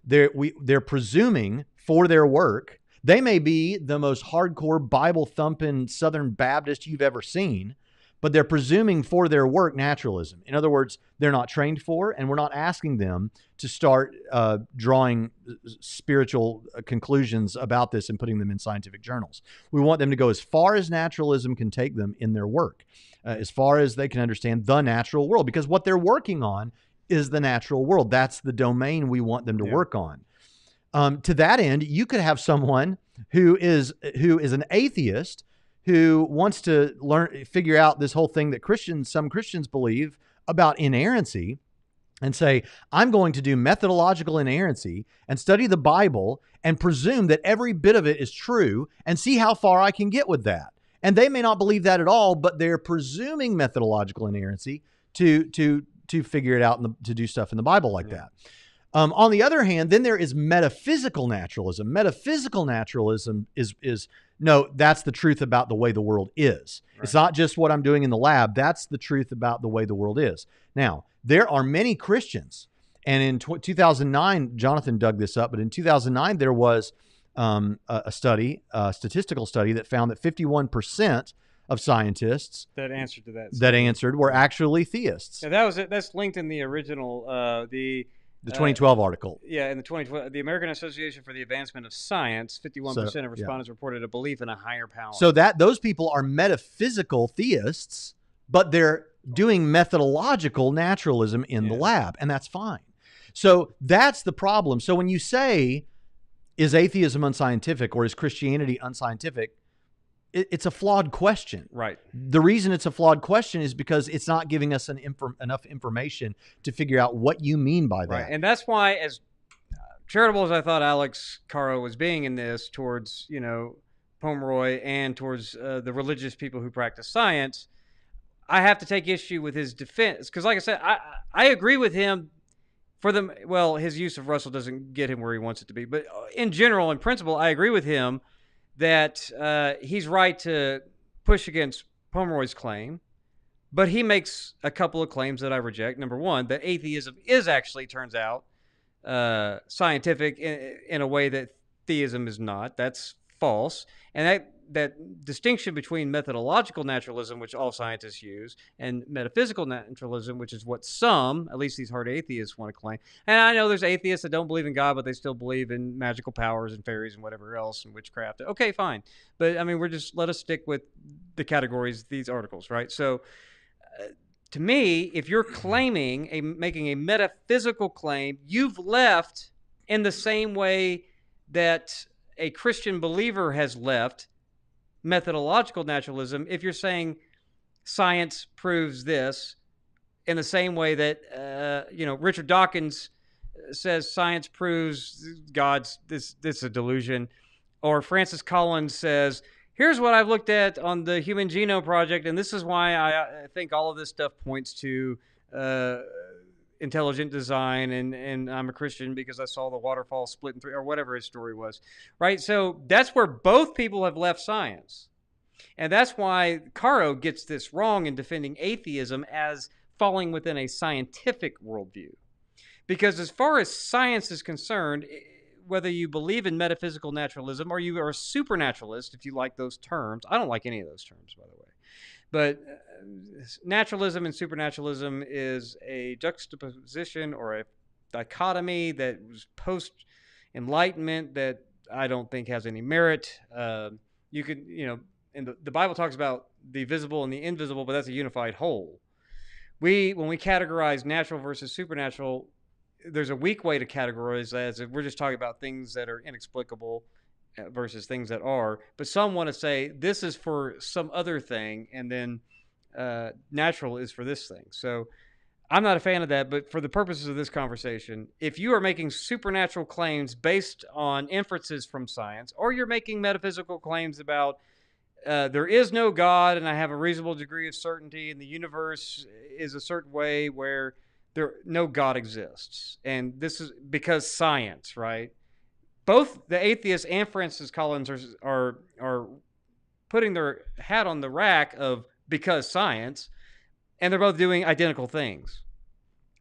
They're presuming for their work, they may be the most hardcore Bible-thumping Southern Baptist you've ever seen, but they're presuming for their work naturalism. In other words, they're not trained for, and we're not asking them to start drawing spiritual conclusions about this and putting them in scientific journals. We want them to go as far as naturalism can take them in their work, as far as they can understand the natural world, because what they're working on is the natural world. That's the domain we want them to work on. To that end, you could have someone who is an atheist who wants to figure out this whole thing that some Christians believe about inerrancy, and say, I'm going to do methodological inerrancy and study the Bible and presume that every bit of it is true and see how far I can get with that. And they may not believe that at all, but they're presuming methodological inerrancy to figure it out and to do stuff in the Bible like that. On the other hand, then there is metaphysical naturalism. Metaphysical naturalism is no, that's the truth about the way the world is. Right. It's not just what I'm doing in the lab. That's the truth about the way the world is. Now, there are many Christians, and in 2009, Jonathan dug this up, but in 2009, there was a statistical study that found that 51% of scientists that answered were actually theists. Yeah, that's linked in the original the 2012 article. Yeah, in the 2012, the American Association for the Advancement of Science, 51% of respondents reported a belief in a higher power. So those people are metaphysical theists, but they're doing methodological naturalism in the lab, and that's fine. So that's the problem. So when you say, is atheism unscientific or is Christianity unscientific? It's a flawed question. Right. The reason it's a flawed question is because it's not giving us enough information to figure out what you mean by that. Right. And that's why, as charitable as I thought Alex Caro was being in this towards, Pomeroy and towards the religious people who practice science, I have to take issue with his defense. Because like I said, I agree with him his use of Russell doesn't get him where he wants it to be. But in general, in principle, I agree with him that he's right to push against Pomeroy's claim, but he makes a couple of claims that I reject. Number one, that atheism is actually, turns out, scientific in a way that theism is not. That's false. And that distinction between methodological naturalism, which all scientists use, and metaphysical naturalism, which is what some, at least these hard atheists, want to claim. And I know there's atheists that don't believe in God, but they still believe in magical powers and fairies and whatever else and witchcraft. Okay, fine. But I mean, let us stick with the categories, these articles, right? So to me, if you're making a metaphysical claim, you've left in the same way that a Christian believer has left methodological naturalism. If you're saying science proves this, in the same way that Richard Dawkins says science proves God's this is a delusion, or Francis Collins says, here's what I've looked at on the Human Genome Project, and this is why I think all of this stuff points to intelligent design, and I'm a Christian because I saw the waterfall split in three, or whatever his story was, right? So that's where both people have left science. And that's why Caro gets this wrong in defending atheism as falling within a scientific worldview. Because as far as science is concerned, whether you believe in metaphysical naturalism or you are a supernaturalist, if you like those terms, I don't like any of those terms, by the way. But naturalism and supernaturalism is a juxtaposition or a dichotomy that was post-Enlightenment that I don't think has any merit. You could, and the Bible talks about the visible and the invisible, but that's a unified whole. When we categorize natural versus supernatural, there's a weak way to categorize that as if we're just talking about things that are inexplicable versus things that are. But some want to say this is for some other thing, and then natural is for this thing. So I'm not a fan of that, but for the purposes of this conversation, if you are making supernatural claims based on inferences from science, or you're making metaphysical claims about there is no God and I have a reasonable degree of certainty and the universe is a certain way where no God exists, and this is because science, right? Both the atheists and Francis Collins are putting their hat on the rack of because science, and they're both doing identical things.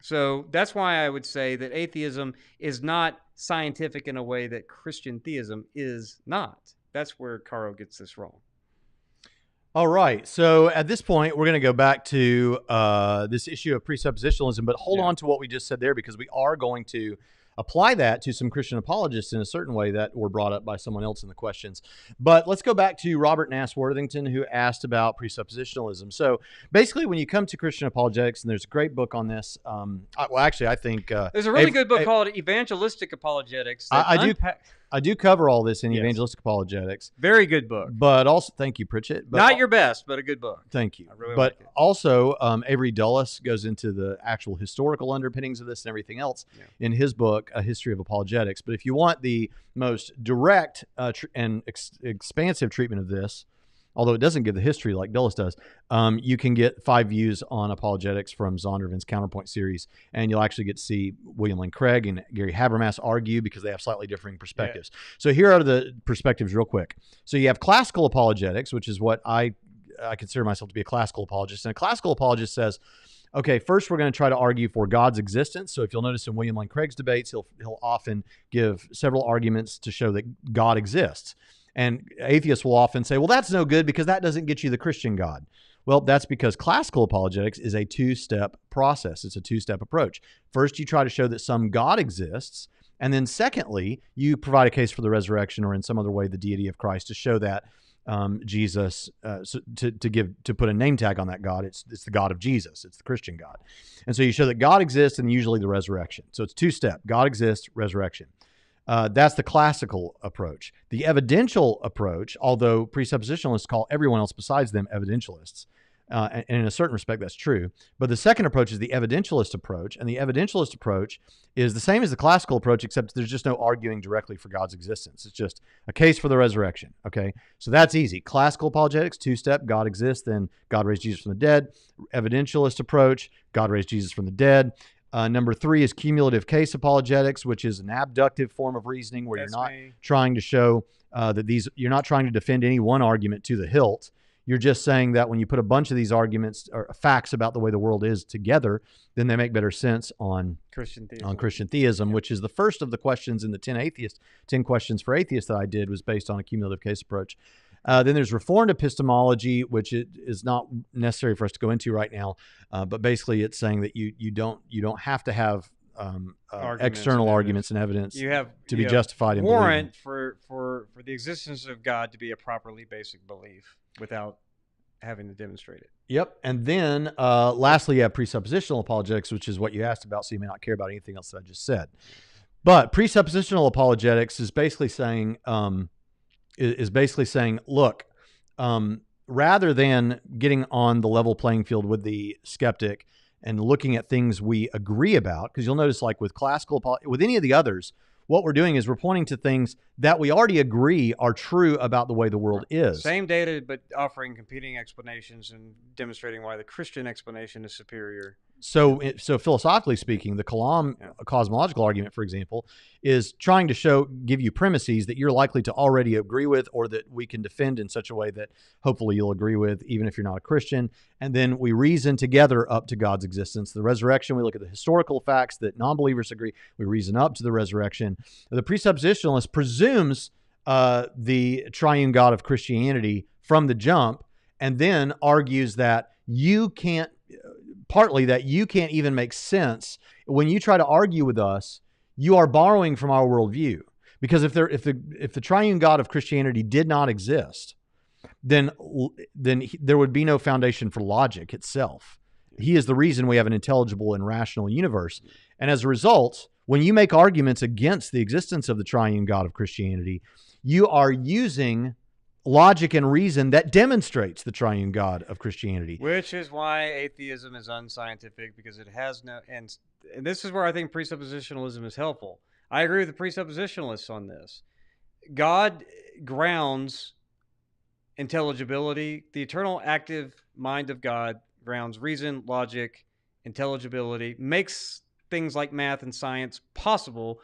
So that's why I would say that atheism is not scientific in a way that Christian theism is not. That's where Caro gets this wrong. All right. So at this point, we're going to go back to this issue of presuppositionalism, but hold on to what we just said there, because we are going to apply that to some Christian apologists in a certain way that were brought up by someone else in the questions. But let's go back to Robert Nass Worthington, who asked about presuppositionalism. So basically, when you come to Christian apologetics, and there's a great book on this. I think there's a really good book called Evangelistic Apologetics. I do cover all this in Evangelistic Apologetics. Very good book. But also, thank you, Pritchett. But not your best, but a good book. Thank you. I really but like it. Also, Avery Dulles goes into the actual historical underpinnings of this and everything else in his book, A History of Apologetics. But if you want the most direct and expansive treatment of this, although it doesn't give the history like Dulles does, you can get 5 views on apologetics from Zondervan's Counterpoint series, and you'll actually get to see William Lane Craig and Gary Habermas argue because they have slightly differing perspectives. Yeah. So here are the perspectives real quick. So you have classical apologetics, which is what I consider myself to be a classical apologist. And a classical apologist says, okay, first we're going to try to argue for God's existence. So if you'll notice in William Lane Craig's debates, he'll often give several arguments to show that God exists. And atheists will often say, well, that's no good because that doesn't get you the Christian God. Well, that's because classical apologetics is a two-step process. It's a two-step approach. First, you try to show that some God exists. And then secondly, you provide a case for the resurrection or in some other way the deity of Christ to show that Jesus, to put a name tag on that God, it's the God of Jesus. It's the Christian God. And so you show that God exists and usually the resurrection. So it's two-step. God exists, resurrection. That's the classical approach. The evidential approach, although presuppositionalists call everyone else besides them evidentialists, and in a certain respect that's true, but the second approach is the evidentialist approach, and the evidentialist approach is the same as the classical approach, except there's just no arguing directly for God's existence. It's just a case for the resurrection, okay? So that's easy. Classical apologetics, two-step, God exists, then God raised Jesus from the dead. Evidentialist approach, God raised Jesus from the dead. Number 3 is cumulative case apologetics, which is an abductive form of reasoning where you're not trying to show that you're not trying to defend any one argument to the hilt. You're just saying that when you put a bunch of these arguments or facts about the way the world is together, then they make better sense on Christian theism, which is the first of the questions in the 10 questions for atheists that I did was based on a cumulative case approach. Then there's reformed epistemology, which is not necessary for us to go into right now, but basically it's saying that you don't have to have external arguments and evidence to be justified in warrant for the existence of God to be a properly basic belief without having to demonstrate it. Yep. And then lastly, you have presuppositional apologetics, which is what you asked about, so you may not care about anything else that I just said. But presuppositional apologetics is basically saying look, rather than getting on the level playing field with the skeptic and looking at things we agree about, because you'll notice like with with any of the others, what we're doing is we're pointing to things that we already agree are true about the way the world is. Same data, but offering competing explanations and demonstrating why the Christian explanation is superior. So philosophically speaking, the Kalam cosmological argument, for example, is trying to give you premises that you're likely to already agree with, or that we can defend in such a way that hopefully you'll agree with, even if you're not a Christian. And then we reason together up to God's existence. The resurrection, we look at the historical facts that non-believers agree. We reason up to the resurrection. The presuppositionalist presumes the triune God of Christianity from the jump, and then argues that you can't even make sense. When you try to argue with us, you are borrowing from our worldview. Because if the triune God of Christianity did not exist, then there would be no foundation for logic itself. He is the reason we have an intelligible and rational universe. And as a result, when you make arguments against the existence of the triune God of Christianity, you are using logic and reason that demonstrates the triune God of Christianity. Which is why atheism is unscientific, because it has no... And this is where I think presuppositionalism is helpful. I agree with the presuppositionalists on this. God grounds intelligibility. The eternal active mind of God grounds reason, logic, intelligibility, makes things like math and science possible.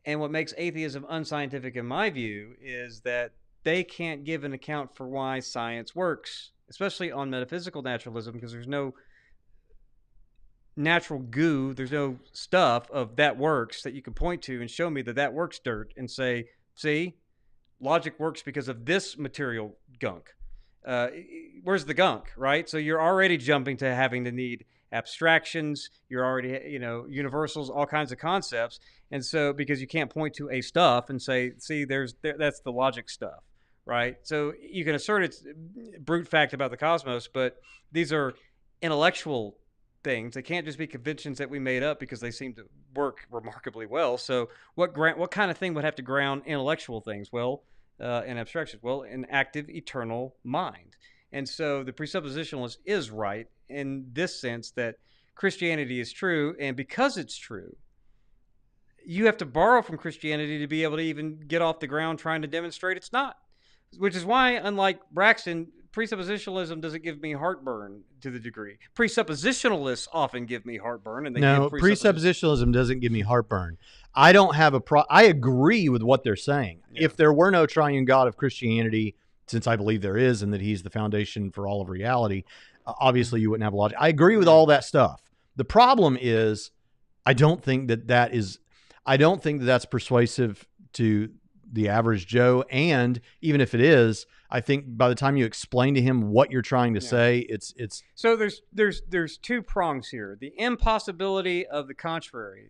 And what makes atheism unscientific, in my view, is that they can't give an account for why science works, especially on metaphysical naturalism, because there's no natural goo, there's no stuff of that works that you can point to and show me that works dirt and say, see, logic works because of this material gunk. Where's the gunk, right? So you're already jumping to having to need abstractions, you're already, universals, all kinds of concepts. And so, because you can't point to a stuff and say, see, that's the logic stuff, right? So you can assert it's brute fact about the cosmos, but these are intellectual things. They can't just be conventions that we made up because they seem to work remarkably well. So what kind of thing would have to ground intellectual things? Well, in abstractions, well, an active, eternal mind. And so the presuppositionalist is right in this sense that Christianity is true, and because it's true, you have to borrow from Christianity to be able to even get off the ground trying to demonstrate it's not. Which is why, unlike Braxton, presuppositionalism doesn't give me heartburn to the degree. Presuppositionalists often give me heartburn, and presuppositionalism doesn't give me heartburn. I don't have I agree with what they're saying. Yeah. If there were no triune God of Christianity, since I believe there is, and that he's the foundation for all of reality, obviously you wouldn't have logic. I agree with all that stuff. The problem is, I don't think that's persuasive to the average Joe. And even if it is, I think by the time you explain to him what you're trying to say, it's. So there's two prongs here. The impossibility of the contrary.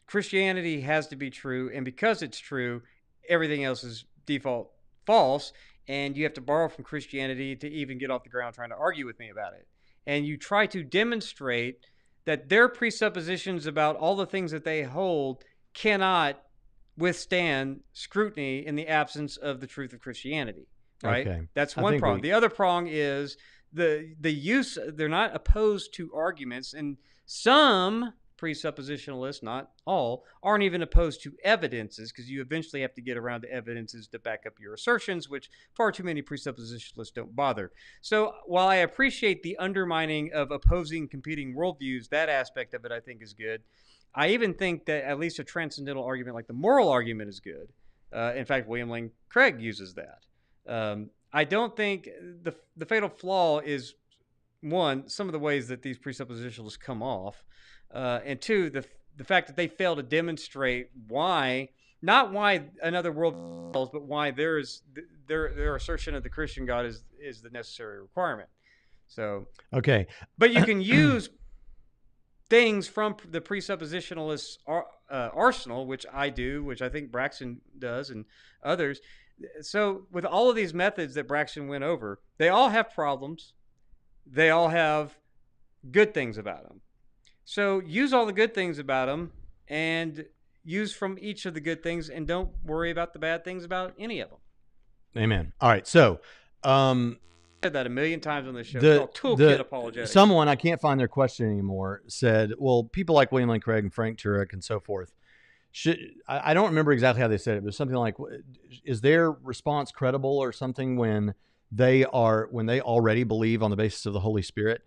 Christianity has to be true, and because it's true, everything else is default false, and you have to borrow from Christianity to even get off the ground trying to argue with me about it. And you try to demonstrate that their presuppositions about all the things that they hold cannot withstand scrutiny in the absence of the truth of Christianity, right? Okay. That's one prong. The other prong is the use, they're not opposed to arguments, and some presuppositionalists, not all, aren't even opposed to evidences, because you eventually have to get around to evidences to back up your assertions, which far too many presuppositionalists don't bother. So while I appreciate the undermining of opposing competing worldviews, that aspect of it I think is good. I even think that at least a transcendental argument like the moral argument is good. In fact, William Lane Craig uses that. I don't think the fatal flaw is, one, some of the ways that these presuppositionalists come off, and two, the fact that they fail to demonstrate why, not why another world fails, but why their assertion of the Christian God is the necessary requirement. So okay, but you can use things from the presuppositionalist arsenal, which I do, which I think Braxton does, and others. So with all of these methods that Braxton went over, they all have problems. They all have good things about them. So use all the good things about them and use from each of the good things, and don't worry about the bad things about any of them. Amen. All right. So, I've said that a million times on this show. It's called Toolkit Apologetics. Someone, I can't find their question anymore, said, well, people like William Lane Craig and Frank Turek and so forth, I don't remember exactly how they said it, but something like, is their response credible or something when they already believe on the basis of the Holy Spirit?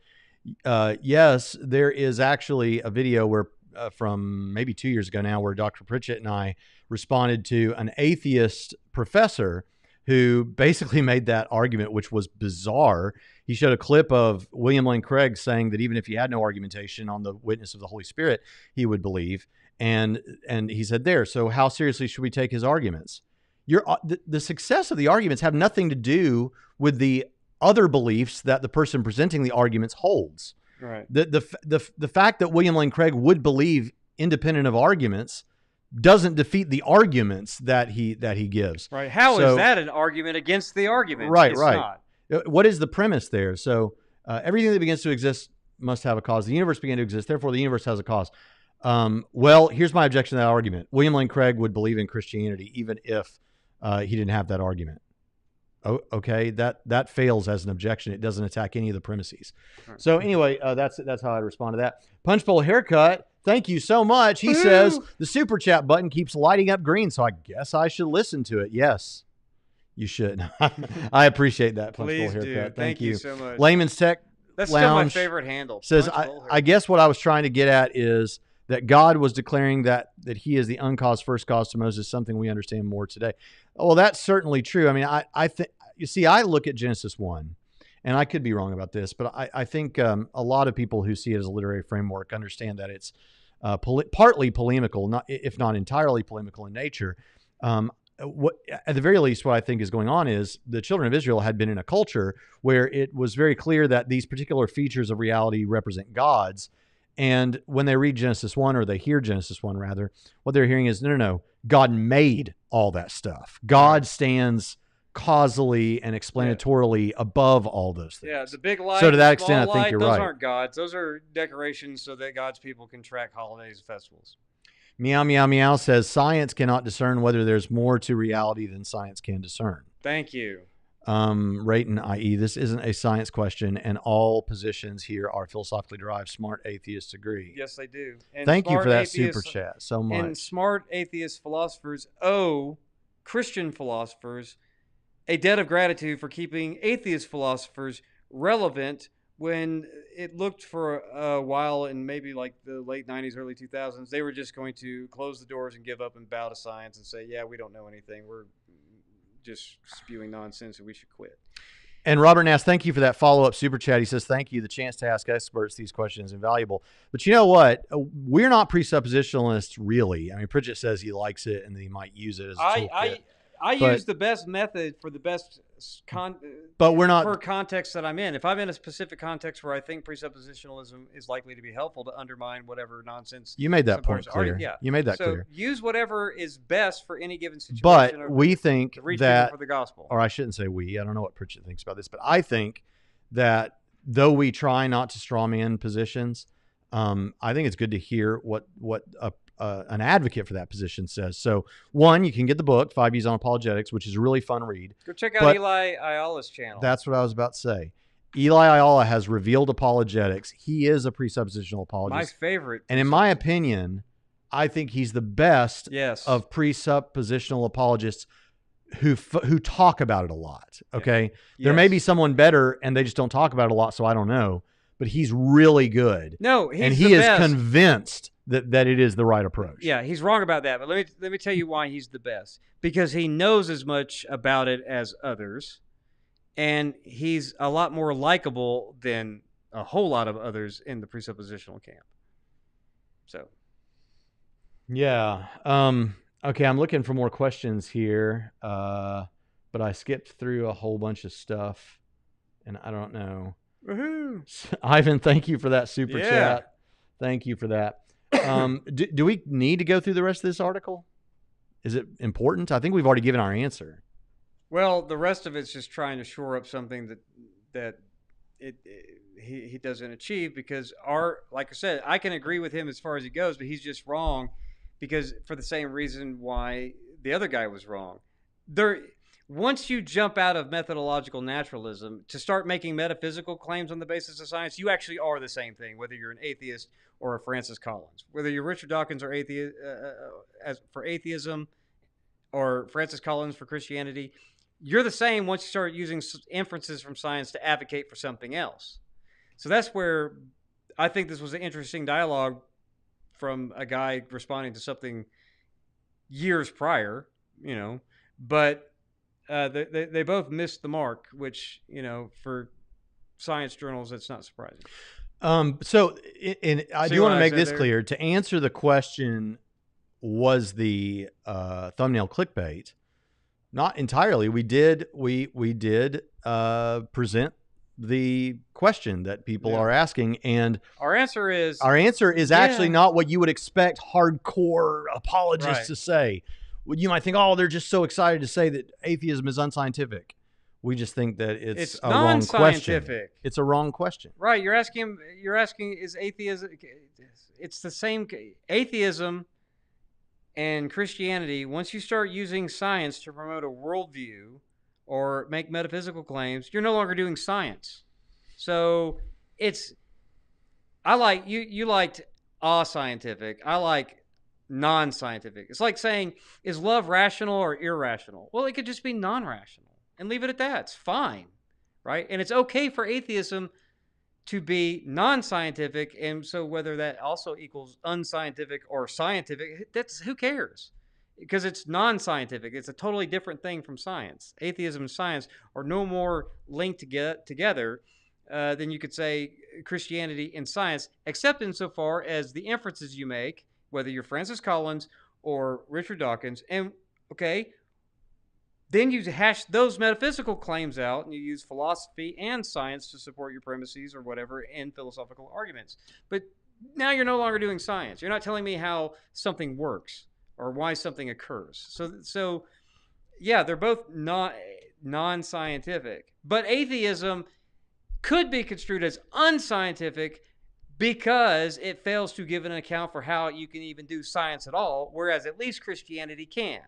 Yes, there is actually a video where from maybe 2 years ago now, where Dr. Pritchett and I responded to an atheist professor who basically made that argument, which was bizarre. He showed a clip of William Lane Craig saying that even if he had no argumentation on the witness of the Holy Spirit, he would believe. And he said there, so how seriously should we take his arguments? The success of the arguments have nothing to do with the other beliefs that the person presenting the arguments holds. Right. The fact that William Lane Craig would believe independent of arguments doesn't defeat the arguments that he gives. Right. How is that an argument against the argument? Right. It's right. Not. What is the premise there? So everything that begins to exist must have a cause. The universe began to exist, therefore the universe has a cause. Well, here's my objection to that argument. William Lane Craig would believe in Christianity even if he didn't have that argument. Oh, okay, that fails as an objection. It doesn't attack any of the premises. Right. So anyway, that's how I respond to that. Punchbowl Haircut, thank you so much. He says the super chat button keeps lighting up green, so I guess I should listen to it. Yes, you should. I appreciate that, Punchbowl Haircut. Thank you so much. Layman's Tech That's Lounge still my favorite handle. Says I guess what I was trying to get at is that God was declaring that he is the uncaused first cause to Moses, something we understand more today. Well, that's certainly true. I mean, I think, you see, I look at Genesis 1, and I could be wrong about this, but I think a lot of people who see it as a literary framework understand that it's partly polemical, if not entirely polemical in nature. At the very least, what I think is going on is the children of Israel had been in a culture where it was very clear that these particular features of reality represent God's. And when they read Genesis 1, or they hear Genesis 1 rather, what they're hearing is, no, God made all that stuff. God stands causally and explanatorily above all those things. Yeah, the big light, so to that the extent, small I think light, you're those right. aren't gods. Those are decorations so that God's people can track holidays and festivals. Meow, meow, meow says, science cannot discern whether there's more to reality than science can discern. Thank you. Rayton, i.e., this isn't a science question, and all positions here are philosophically derived. Smart atheists agree. Yes, they do. And thank you for that super chat so much. And smart atheist philosophers owe Christian philosophers a debt of gratitude for keeping atheist philosophers relevant when it looked for a while in maybe like the late 90s, early 2000s, they were just going to close the doors and give up and bow to science and say, yeah, we don't know anything. We're just spewing nonsense and we should quit. And Robert Nass, thank you for that follow-up super chat. He says, thank you. The chance to ask experts these questions is invaluable. But you know what? We're not presuppositionalists, really. I mean, Pritchett says he likes it and that he might use it as a toolkit. I use the best method for the best but we're not per context that I'm in. If I'm in a specific context where I think presuppositionalism is likely to be helpful to undermine whatever nonsense. You made that point clear. Yeah. You made that clear. So use whatever is best for any given situation. But we think that, for the gospel. Or I shouldn't say we. I don't know what Pritchett thinks about this, but I think that though we try not to strawman positions, I think it's good to hear what an advocate for that position says. So, one, you can get the book, 5 E's on Apologetics, which is a really fun read. Go check out Eli Ayala's channel. That's what I was about to say. Eli Ayala has revealed apologetics. He is a presuppositional apologist. My favorite. And in my opinion, I think he's the best of presuppositional apologists who talk about it a lot. Okay? There may be someone better and they just don't talk about it a lot, so I don't know. But he's really good. No, and he is convinced that it is the right approach. Yeah, he's wrong about that. But let me tell you why he's the best. Because he knows as much about it as others, and he's a lot more likable than a whole lot of others in the presuppositional camp. So, yeah. Okay, I'm looking for more questions here, but I skipped through a whole bunch of stuff, and I don't know. woohoo! Ivan, thank you for that super Yeah. chat. Thank you for that. Do we need to go through the rest of this article? Is it important? I think we've already given our answer. Well, the rest of it's just trying to shore up something that he doesn't achieve, because like I said, I can agree with him as far as he goes, but he's just wrong because for the same reason why the other guy was wrong. Once you jump out of methodological naturalism to start making metaphysical claims on the basis of science, you actually are the same thing, whether you're an atheist or a Francis Collins. Whether you're Richard Dawkins or for atheism or Francis Collins for Christianity, you're the same once you start using inferences from science to advocate for something else. So that's where I think this was an interesting dialogue from a guy responding to something years prior, but they both missed the mark, which, for science journals, that's not surprising. So I do want to make this there? clear. To answer the question, was the thumbnail clickbait? Not entirely. We did present the question that people are asking, and our answer is actually not what you would expect hardcore apologists to say. You might think, oh, they're just so excited to say that atheism is unscientific. We just think that it's a wrong question. It's a wrong question. Right. You're asking, is atheism, it's the same, atheism and Christianity, once you start using science to promote a worldview or make metaphysical claims, you're no longer doing science. So I like, you liked scientific. I like non-scientific. It's like saying, is love rational or irrational? Well, it could just be non-rational and leave it at that. It's fine, right? And it's okay for atheism to be non-scientific, and so whether that also equals unscientific or scientific, that's, who cares? Because it's non-scientific. It's a totally different thing from science. Atheism and science are no more linked together than you could say Christianity and science, except insofar as the inferences you make, whether you're Francis Collins or Richard Dawkins, and then you hash those metaphysical claims out, and you use philosophy and science to support your premises or whatever in philosophical arguments. But now you're no longer doing science. You're not telling me how something works or why something occurs. So yeah, they're both non-scientific. But atheism could be construed as unscientific because it fails to give an account for how you can even do science at all, whereas at least Christianity can.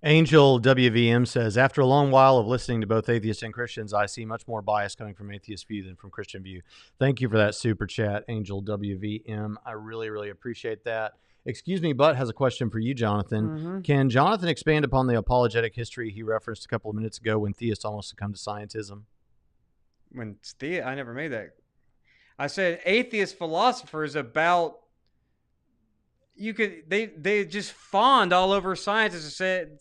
Angel WVM says, after a long while of listening to both atheists and Christians, I see much more bias coming from atheist view than from Christian view. Thank you for that super chat, Angel WVM. I really, really appreciate that. Excuse Me, But has a question for you, Jonathan. Mm-hmm. Can Jonathan expand upon the apologetic history he referenced a couple of minutes ago when theists almost succumbed to scientism? I never made that. I said atheist philosophers about... they just fawned all over science and said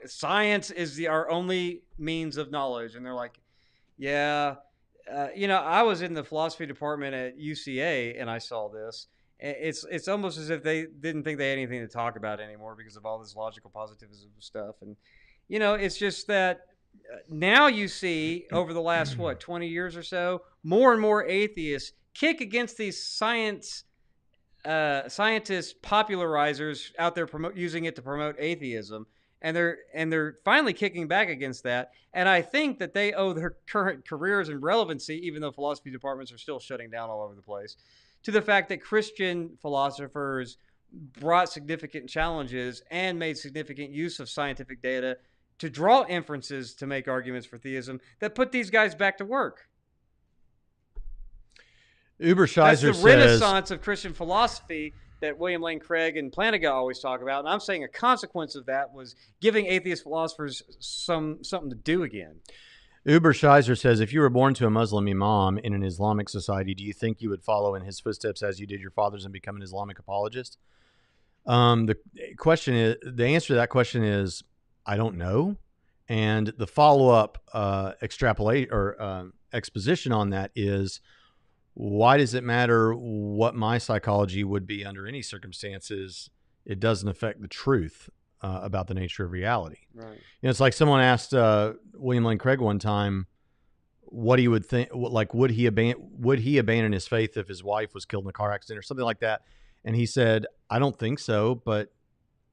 science is our only means of knowledge, and they're like, I was in the philosophy department at UCA and I saw this. It's almost as if they didn't think they had anything to talk about anymore because of all this logical positivism stuff, and it's just that now you see over the last 20 years or so, more and more atheists kick against these scientist popularizers out there using it to promote atheism, and they're finally kicking back against that. And I think that they owe their current careers and relevancy, even though philosophy departments are still shutting down all over the place, to the fact that Christian philosophers brought significant challenges and made significant use of scientific data to draw inferences to make arguments for theism that put these guys back to work. Uberscheiser That's the renaissance of Christian philosophy that William Lane Craig and Plantinga always talk about. And I'm saying a consequence of that was giving atheist philosophers something to do again. Uberscheiser says, if you were born to a Muslim imam in an Islamic society, do you think you would follow in his footsteps as you did your fathers and become an Islamic apologist? The answer to that question is, I don't know. And the follow-up extrapolate or exposition on that is, why does it matter what my psychology would be under any circumstances? It doesn't affect the truth about the nature of reality. Right. You know, it's like someone asked William Lane Craig one time what he would think, like, would he abandon his faith if his wife was killed in a car accident or something like that? And he said, I don't think so, but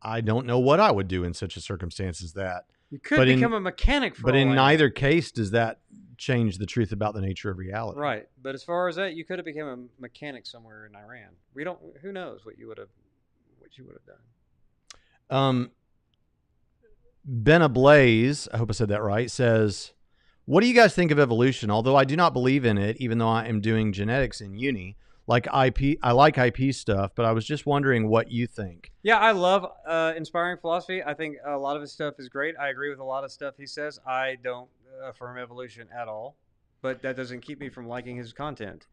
I don't know what I would do in such a circumstance as that. You could become a mechanic for But all in I know. neither case does that change the truth about the nature of reality. Right. But as far as that, you could have become a mechanic somewhere in Iran. We don't. Who knows what you would have done. Ben Ablaze, I hope I said that right, says, what do you guys think of evolution? Although I do not believe in it, even though I am doing genetics in uni, I like IP stuff, but I was just wondering what you think. Yeah, I love inspiring philosophy. I think a lot of his stuff is great. I agree with a lot of stuff he says. I don't affirm evolution at all, but that doesn't keep me from liking his content.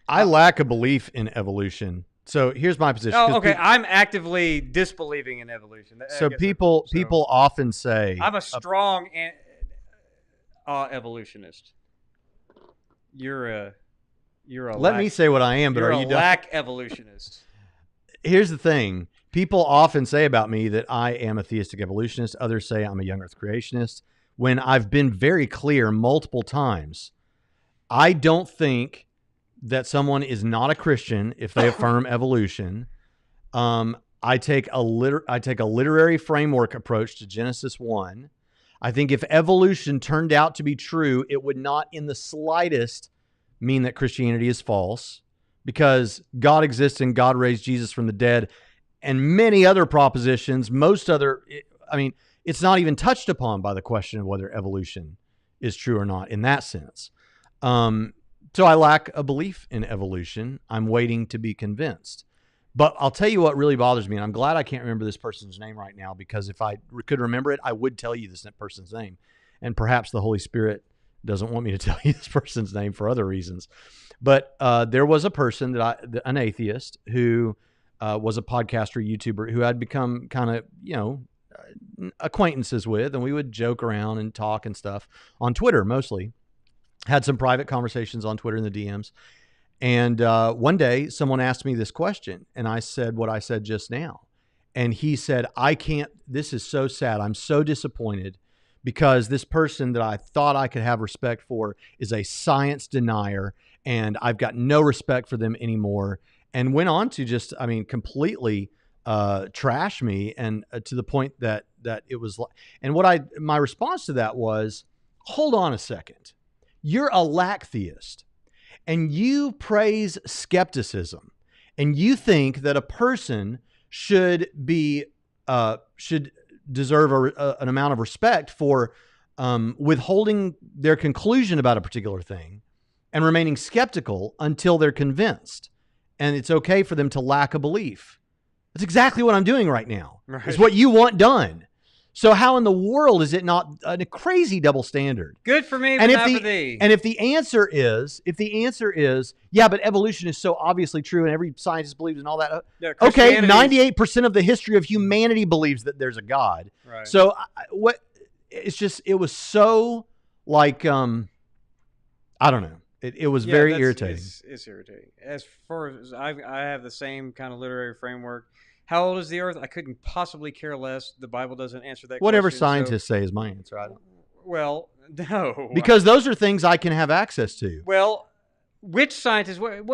I lack a belief in evolution. So here's my position. Oh, okay. I'm actively disbelieving in evolution. So people often say, I'm a strong evolutionist. You're a let me say what I am, but you're are you a done? lack evolutionist. Here's the thing. People often say about me that I am a theistic evolutionist. Others say I'm a young earth creationist, when I've been very clear multiple times. I don't think that someone is not a Christian if they affirm evolution. I take a literary framework approach to Genesis 1. I think if evolution turned out to be true, it would not in the slightest mean that Christianity is false, because God exists and God raised Jesus from the dead, and many other propositions, it's not even touched upon by the question of whether evolution is true or not in that sense. So I lack a belief in evolution. I'm waiting to be convinced. But I'll tell you what really bothers me, and I'm glad I can't remember this person's name right now, because if I could remember it, I would tell you this person's name. And perhaps the Holy Spirit doesn't want me to tell you this person's name for other reasons. But there was a person an atheist who was a podcaster, YouTuber, who I'd become kind of, acquaintances with, and we would joke around and talk and stuff on Twitter mostly. Had some private conversations on Twitter in the DMs. And one day someone asked me this question, and I said what I said just now. And he said, this is so sad. I'm so disappointed, because this person that I thought I could have respect for is a science denier, and I've got no respect for them anymore. And went on to just, completely trash me, and to the point that it was like, and my response to that was, hold on a second. You're a lack theist, and you praise skepticism, and you think that a person should deserve an amount of respect for withholding their conclusion about a particular thing and remaining skeptical until they're convinced. And it's okay for them to lack a belief. That's exactly what I'm doing right now. Right. It's what you want done. So how in the world is it not a crazy double standard? Good for me, but not for thee. And if the answer is, yeah, but evolution is so obviously true and every scientist believes in all that. Yeah, okay, 98% of the history of humanity believes that there's a God. Right. So it was so like, I don't know. It was very irritating. It's irritating. As far as I have the same kind of literary framework. How old is the earth? I couldn't possibly care less. The Bible doesn't answer that Whatever question. Scientists say is my answer. Well, no. Because those are things I can have access to. Well, which scientists? What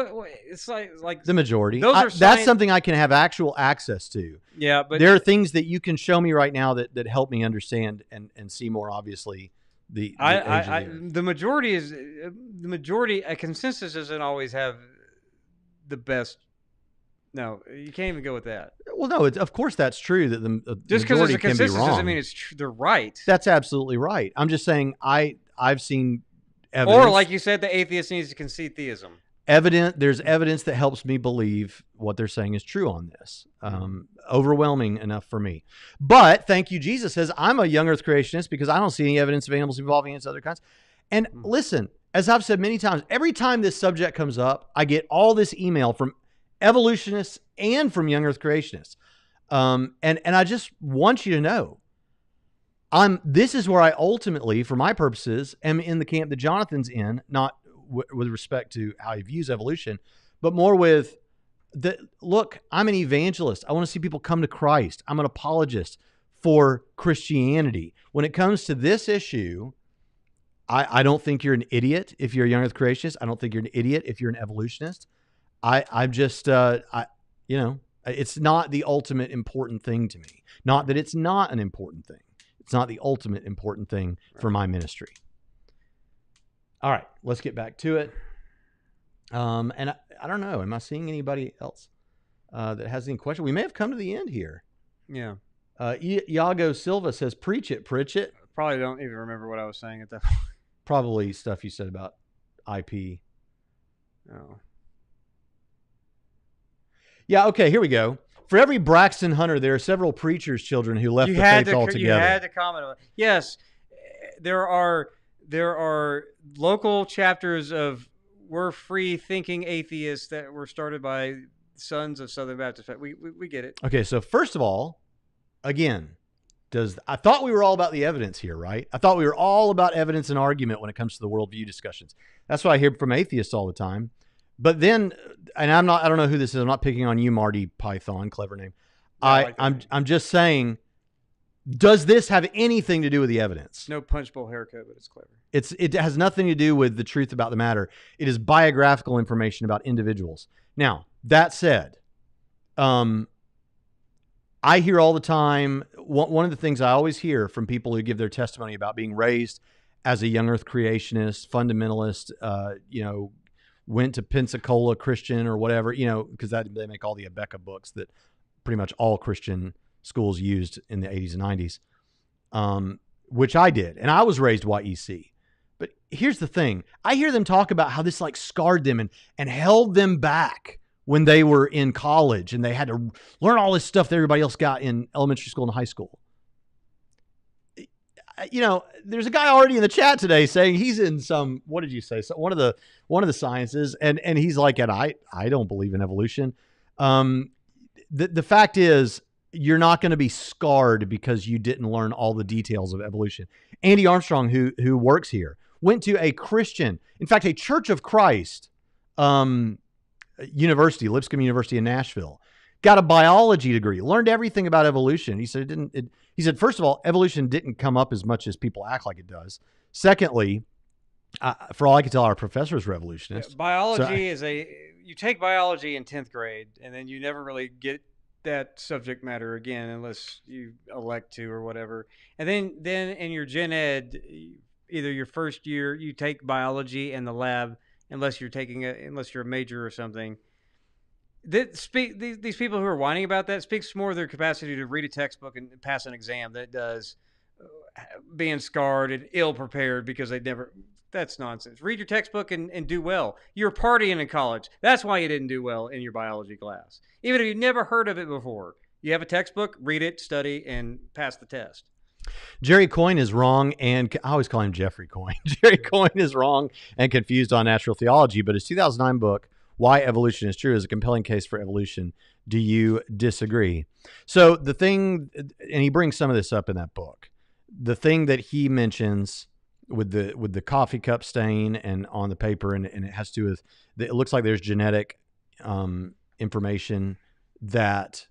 it's like the majority. Those are that's something I can have actual access to. Yeah, but there are things that you can show me right now that help me understand and see more obviously the majority is the majority. A consensus doesn't always have the best. No, you can't even go with that. Well, no, of course that's true that the just because there's majority a can be consensus wrong. Doesn't mean it's they're right. That's absolutely right. I'm just saying I've seen evidence. Or like you said, the atheist needs to concede theism. There's evidence that helps me believe what they're saying is true on this. Overwhelming enough for me. But thank you, Jesus says I'm a young earth creationist because I don't see any evidence of animals evolving into other kinds. And listen, as I've said many times, every time this subject comes up, I get all this email from evolutionists and from young earth creationists. And I just want you to know, This is where I ultimately, for my purposes, am in the camp that Jonathan's in, not with respect to how he views evolution, but more with look, I'm an evangelist. I want to see people come to Christ. I'm an apologist for Christianity. When it comes to this issue, I don't think you're an idiot if you're a young earth creationist. I don't think you're an idiot if you're an evolutionist. I'm just, it's not the ultimate important thing to me. Not that it's not an important thing. It's not the ultimate important thing for my ministry. All right, let's get back to it. And I don't know. Am I seeing anybody else that has any question? We may have come to the end here. Yeah. Iago Silva says, preach it, Pritchett. Probably don't even remember what I was saying at that point. Probably stuff you said about IP. Oh. Yeah, okay, here we go. For every Braxton Hunter, there are several preachers' children who left the faith altogether. You had to comment on it. Yes, there are local chapters of We're Free Thinking Atheists that were started by Sons of Southern Baptist. We get it. Okay, so first of all, again, I thought we were all about the evidence here, right? I thought we were all about evidence and argument when it comes to the worldview discussions. That's what I hear from atheists all the time. But then, and I don't know who this is. I'm not picking on you, Marty Python, clever name. Yeah, I'm just saying, does this have anything to do with the evidence? No punch bowl haircut, but it's clever. It has nothing to do with the truth about the matter. It is biographical information about individuals. Now, that said, I hear all the time, one of the things I always hear from people who give their testimony about being raised as a young earth creationist, fundamentalist, went to Pensacola Christian or whatever, because they make all the Abeka books that pretty much all Christian schools used in the 80s and 90s, which I did. And I was raised YEC. But here's the thing. I hear them talk about how this like scarred them and held them back when they were in college and they had to learn all this stuff that everybody else got in elementary school and high school. There's a guy already in the chat today saying he's in some, what did you say? So one of the sciences. And he's like, and I don't believe in evolution. The fact is, you're not going to be scarred because you didn't learn all the details of evolution. Andy Armstrong, who works here, went to a Christian, in fact, a Church of Christ university, Lipscomb University in Nashville, got a biology degree, learned everything about evolution. He said he said, first of all, evolution didn't come up as much as people act like it does. Secondly, for all I could tell, our professor is revolutionist. Yeah, biology you take biology in 10th grade and then you never really get that subject matter again unless you elect to or whatever. And then in your gen ed, either your first year, you take biology in the lab, unless you're a major or something. These people who are whining about that speaks more of their capacity to read a textbook and pass an exam than it does being scarred and ill prepared because they never. That's nonsense. Read your textbook and do well. You're partying in college. That's why you didn't do well in your biology class. Even if you've never heard of it before. You have a textbook, read it, study, and pass the test. Jerry Coyne is wrong, and I always call him Jeffrey Coyne. Jerry Coyne is wrong and confused on natural theology, but his 2009 book, Why Evolution is True, is a compelling case for evolution. Do you disagree? So the thing, and he brings some of this up in that book, the thing that he mentions with the coffee cup stain and on the paper, and it has to do with, it looks like there's genetic information that,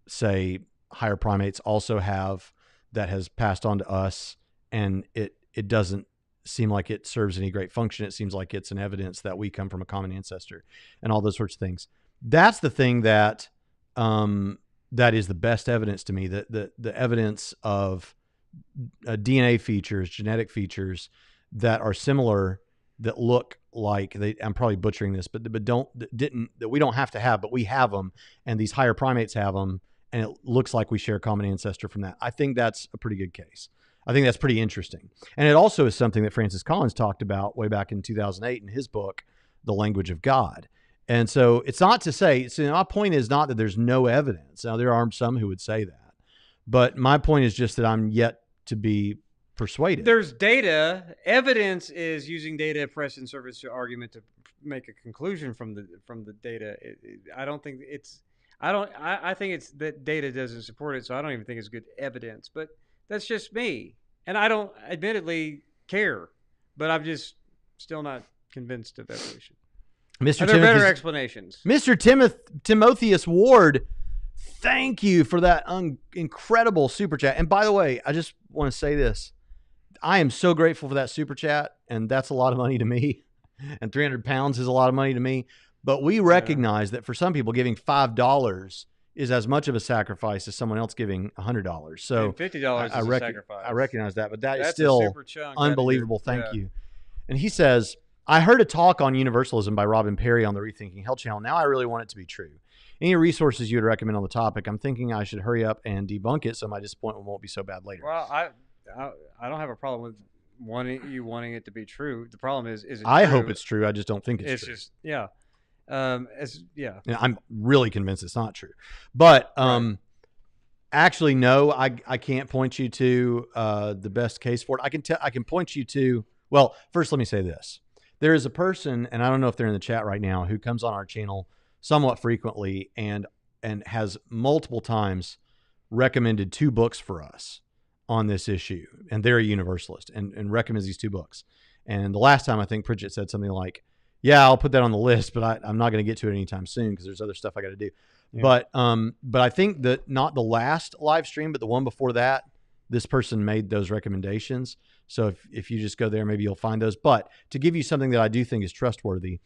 say, higher primates also have that has passed on to us, and it doesn't seem like it serves any great function. It seems like it's an evidence that we come from a common ancestor and all those sorts of things. That's the thing that that is the best evidence to me, that the evidence of DNA features, genetic features that are similar, that look like I'm probably butchering this, but that we don't have to have, but we have them, and these higher primates have them, and it looks like we share a common ancestor from that. I think that's a pretty good case. I think that's pretty interesting. And it also is something that Francis Collins talked about way back in 2008 in his book, The Language of God. And so it's not to say, my point is not that there's no evidence. Now, there are some who would say that. But my point is just that I'm yet to be persuaded. There's data. Evidence is using data press in service to argument to make a conclusion from the data. I don't think it's... I think it's that data doesn't support it, so I don't even think it's good evidence. But That's just me. And I don't admittedly care, but I'm just still not convinced of evolution. Mr. Are there better explanations? Mr. Timotheus Ward, thank you for that incredible super chat. And by the way, I just want to say this. I am so grateful for that super chat, and that's a lot of money to me. And 300 pounds is a lot of money to me. But we recognize that for some people, giving $5 is as much of a sacrifice as someone else giving $100. So and $50 is a sacrifice. I recognize that, but that's a still super chunk. unbelievable. Thank you. And he says, I heard a talk on Universalism by Robin Perry on the Rethinking Hell channel. Now I really want it to be true. Any resources you would recommend on the topic? I'm thinking I should hurry up and debunk it so my disappointment won't be so bad later. Well, I don't have a problem with wanting it to be true. The problem is it I true? hope it's true. I just don't think it's true. It's just, yeah. I'm really convinced it's not true. But actually, no, I can't point you to the best case for it. I can point you to, well, first let me say this. There is a person, and I don't know if they're in the chat right now, who comes on our channel somewhat frequently and has multiple times recommended 2 books for us on this issue. And they're a universalist and recommends these 2 books. And the last time I think Pritchett said something like, yeah, I'll put that on the list, but I'm not going to get to it anytime soon because there's other stuff I got to do. Yeah. But I think that not the last live stream, but the one before that, this person made those recommendations. So if you just go there, maybe you'll find those. But to give you something that I do think is trustworthy,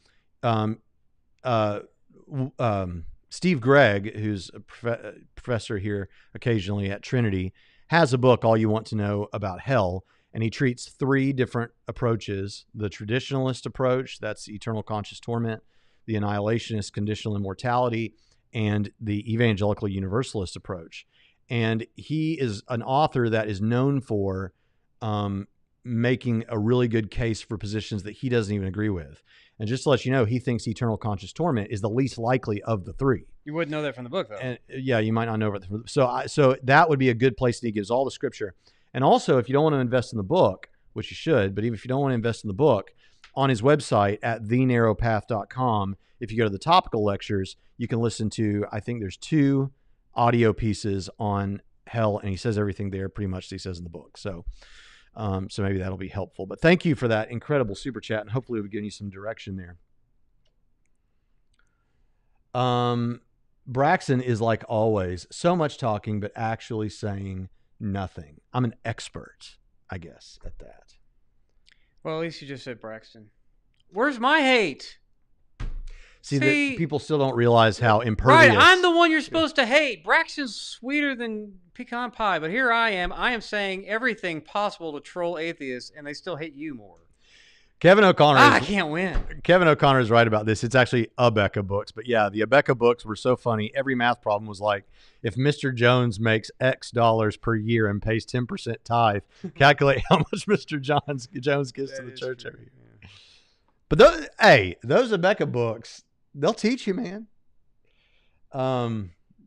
Steve Gregg, who's a professor here occasionally at Trinity, has a book, All You Want to Know About Hell, and he treats 3 different approaches: the traditionalist approach, that's eternal conscious torment; the annihilationist, conditional immortality; and the evangelical universalist approach. And he is an author that is known for making a really good case for positions that he doesn't even agree with. And just to let you know, he thinks eternal conscious torment is the least likely of the 3. You wouldn't know that from the book, though. And yeah, you might not know about it. So that would be a good place. He gives all the scripture. And also, if you don't want to invest in the book, which you should, but even if you don't want to invest in the book, on his website at thenarrowpath.com, if you go to the topical lectures, you can listen to, I think there's 2 audio pieces on hell, and he says everything there pretty much that he says in the book. So maybe that'll be helpful. But thank you for that incredible super chat, and hopefully we've given you some direction there. Braxton is like always, so much talking, but actually saying nothing. I'm an expert, I guess, at that. Well, at least you just said Braxton. Where's my hate? See, that people still don't realize how impervious. Right, I'm the one you're supposed to hate. Braxton's sweeter than pecan pie, but here I am. I am saying everything possible to troll atheists, and they still hate you more. Kevin O'Connor. I can't win. Kevin O'Connor is right about this. It's actually Abeka books. But yeah, the Abeka books were so funny. Every math problem was like, if Mr. Jones makes X dollars per year and pays 10% tithe, calculate how much Mr. Jones gives to the church true. every year. Yeah. But those Abeka books, they'll teach you, man.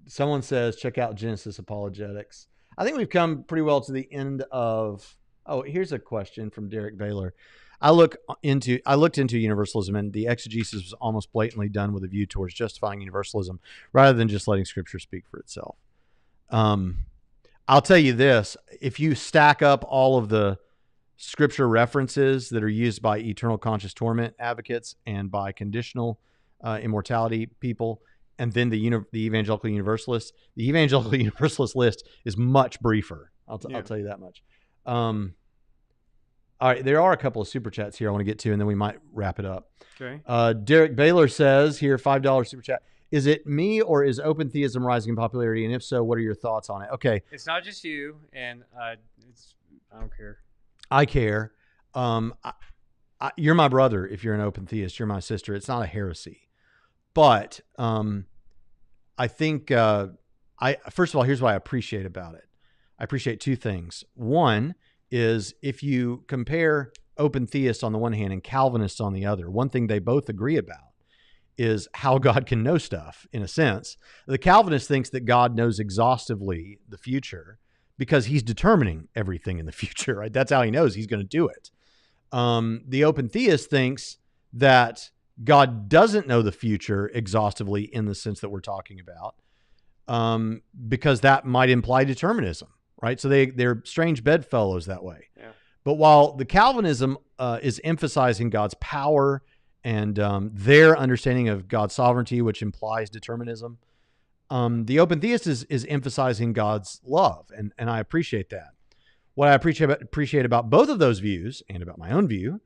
Someone says, check out Genesis Apologetics. I think we've come pretty well to the end of, here's a question from Derek Baylor. I looked into universalism, and the exegesis was almost blatantly done with a view towards justifying universalism rather than just letting scripture speak for itself. I'll tell you this, if you stack up all of the scripture references that are used by eternal conscious torment advocates and by conditional immortality people, and then the evangelical universalist list is much briefer. I'll tell you that much. All right, there are a couple of super chats here I want to get to, and then we might wrap it up. Okay. Derek Baylor says here, $5 super chat. Is it me or is open theism rising in popularity? And if so, what are your thoughts on it? Okay. It's not just you, and I don't care. I care. You're my brother if you're an open theist. You're my sister. It's not a heresy. But I think, first of all, here's what I appreciate about it. I appreciate 2 things. One is if you compare open theists on the one hand and Calvinists on the other, one thing they both agree about is how God can know stuff, in a sense. The Calvinist thinks that God knows exhaustively the future because he's determining everything in the future, right? That's how he knows he's going to do it. The open theist thinks that God doesn't know the future exhaustively in the sense that we're talking about, because that might imply determinism. right? So they're strange bedfellows that way. Yeah. But while the Calvinism is emphasizing God's power and their understanding of God's sovereignty, which implies determinism, the open theist is emphasizing God's love, and I appreciate that. What I appreciate about both of those views and about my own view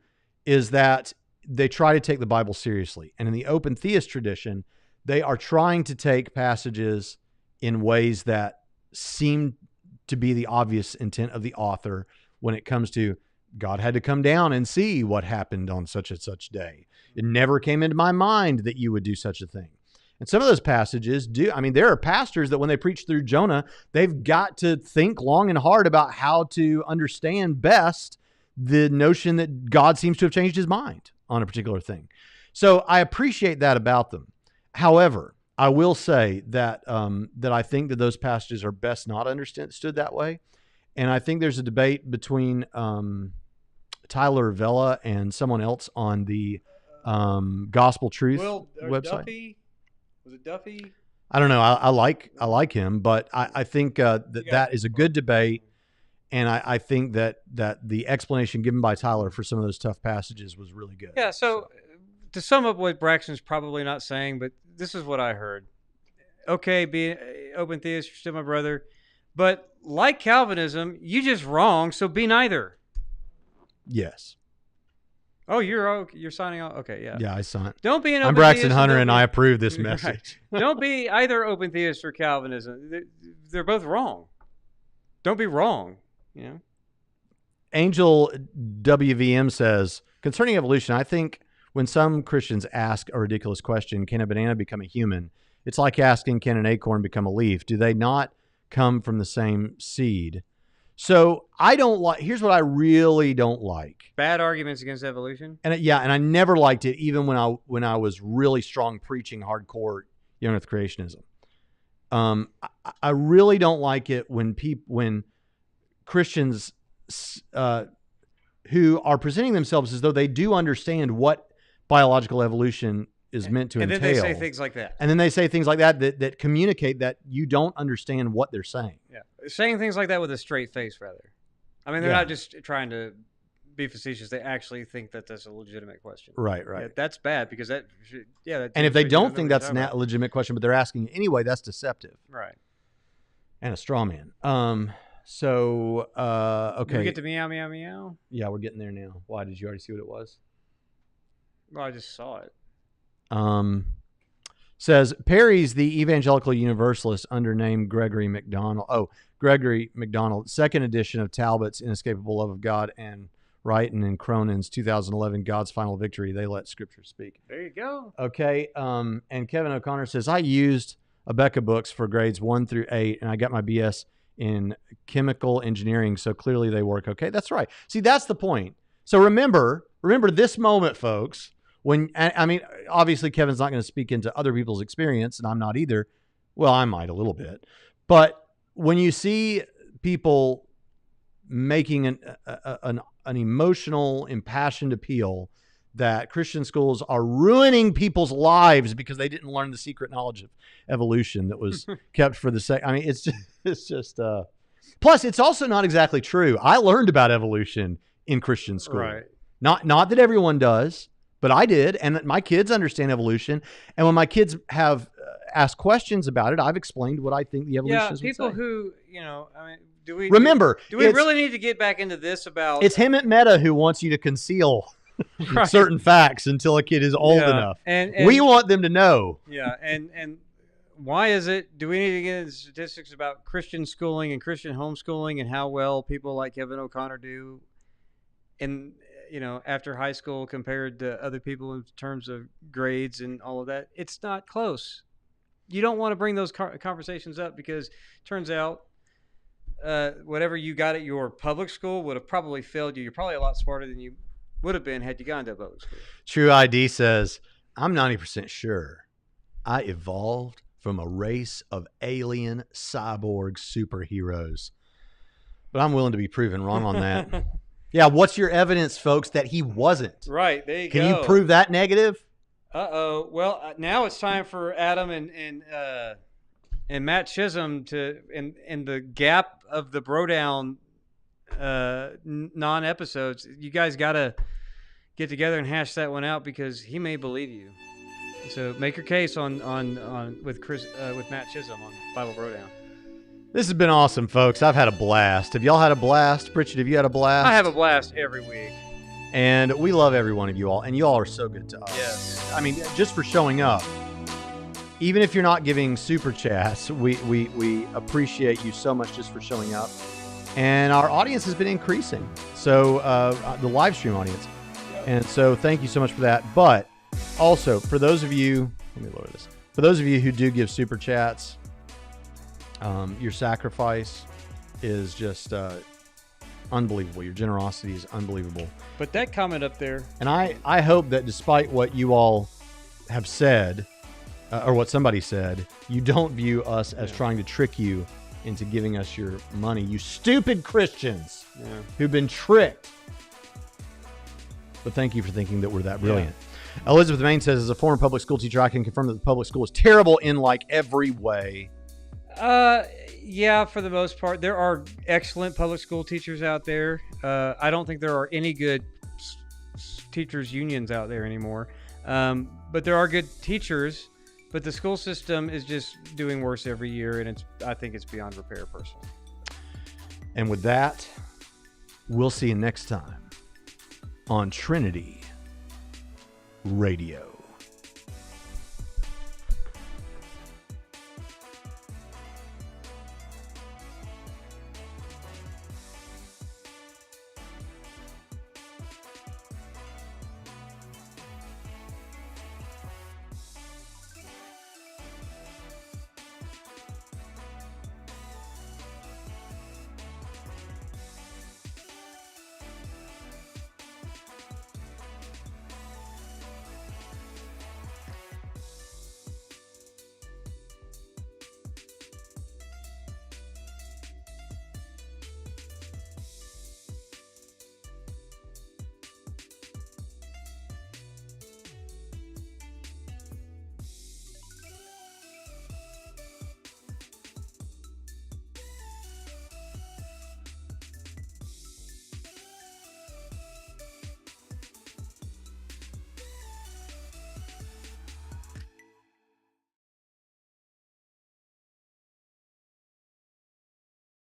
is that they try to take the Bible seriously. And in the open theist tradition, they are trying to take passages in ways that seem to be the obvious intent of the author when it comes to God had to come down and see what happened on such and such day. It never came into my mind that you would do such a thing. And some of those passages do. I mean, there are pastors that when they preach through Jonah, they've got to think long and hard about how to understand best the notion that God seems to have changed his mind on a particular thing. So I appreciate that about them. However, I will say that that I think that those passages are best not understood that way. And I think there's a debate between Tyler Vela and someone else on the Gospel Truth website. Duffy? Was it Duffy? I don't know. I like him, but I think that is a good debate, and I think that the explanation given by Tyler for some of those tough passages was really good. Yeah. So to sum up what Braxton's probably not saying, but this is what I heard. Okay, be open theist, you're still my brother, but like Calvinism, you just wrong, so be neither. Yes. Oh, you're signing off. Okay, yeah. Yeah, I signed. Don't be an open I'm Braxton theist Hunter, and I approve this message. Right. Don't be either open theist or Calvinism. They're both wrong. Don't be wrong. You know. Angel WVM says, concerning evolution, I think when some Christians ask a ridiculous question, can a banana become a human? It's like asking, can an acorn become a leaf? Do they not come from the same seed? So I don't like, here's what I really don't like. Bad arguments against evolution. And I never liked it, even when I was really strong preaching hardcore young earth creationism. I really don't like it when Christians who are presenting themselves as though they do understand what biological evolution is meant to entail. And then they say things like that. And then they say things like that communicate that you don't understand what they're saying. Yeah. Saying things like that with a straight face, rather. I mean, they're not just trying to be facetious. They actually think that that's a legitimate question. Right. Yeah, that's bad because that and if they don't think that's a legitimate question, but they're asking anyway, that's deceptive. Right. And a straw man. So, okay. Did we get to meow, meow, meow? Yeah, we're getting there now. Why? Did you already see what it was? Well, I just saw it. Says, Perry's the evangelical universalist under name Gregory MacDonald. Oh, Gregory MacDonald, second edition of Talbot's Inescapable Love of God, and Wrighton and Cronin's 2011 God's Final Victory. They let Scripture speak. There you go. Okay. And Kevin O'Connor says, I used Abeka books for grades 1 through 8, and I got my BS in chemical engineering, so clearly they work. Okay, that's right. See, that's the point. So remember this moment, folks. When, I mean, obviously Kevin's not going to speak into other people's experience, and I'm not either. Well, I might a little bit. But when you see people making an emotional, impassioned appeal that Christian schools are ruining people's lives because they didn't learn the secret knowledge of evolution that was kept for the sake. I mean, it's just. Plus, it's also not exactly true. I learned about evolution in Christian school. Right. Not that everyone does. But I did, and my kids understand evolution. And when my kids have asked questions about it, I've explained what I think the evolutionists would say. Yeah, people who, I mean, do we really need to get back into this about? It's him at Meta who wants you to conceal certain facts until a kid is old enough. And we want them to know. Yeah, and why is it? Do we need to get into statistics about Christian schooling and Christian homeschooling and how well people like Kevin O'Connor do? And after high school compared to other people in terms of grades and all of that, it's not close. You don't want to bring those conversations up because it turns out whatever you got at your public school would have probably failed you. You're probably a lot smarter than you would have been had you gone to a public school. True ID says, I'm 90% sure I evolved from a race of alien cyborg superheroes. But I'm willing to be proven wrong on that. Yeah, what's your evidence, folks, that he wasn't? Right, there you go. Can you prove that negative? Uh-oh. Well, now it's time for Adam and And Matt Chisholm in the gap of the Bro Down non-episodes, you guys got to get together and hash that one out because he may believe you. So make your case on with Matt Chisholm on Bible Bro Down. This has been awesome, folks. I've had a blast. Have y'all had a blast? Pritchett, have you had a blast? I have a blast every week. And we love every one of you all. And you all are so good to us. Yes. I mean, just for showing up. Even if you're not giving super chats, we appreciate you so much just for showing up. And our audience has been increasing. So the live stream audience. And so thank you so much for that. But also, for those of you, let me lower this. For those of you who do give super chats, your sacrifice is just unbelievable. Your generosity is unbelievable. But that comment up there. And I hope that despite what you all have said, or what somebody said, you don't view us as trying to trick you into giving us your money. You stupid Christians who've been tricked. But thank you for thinking that we're that brilliant. Yeah. Elizabeth Main says, as a former public school teacher, I can confirm that the public school is terrible in like every way. Yeah, for the most part. There are excellent public school teachers out there. I don't think there are any good teachers unions out there anymore. But there are good teachers. But the school system is just doing worse every year, and I think it's beyond repair, personally. And with that, we'll see you next time on Trinity Radio.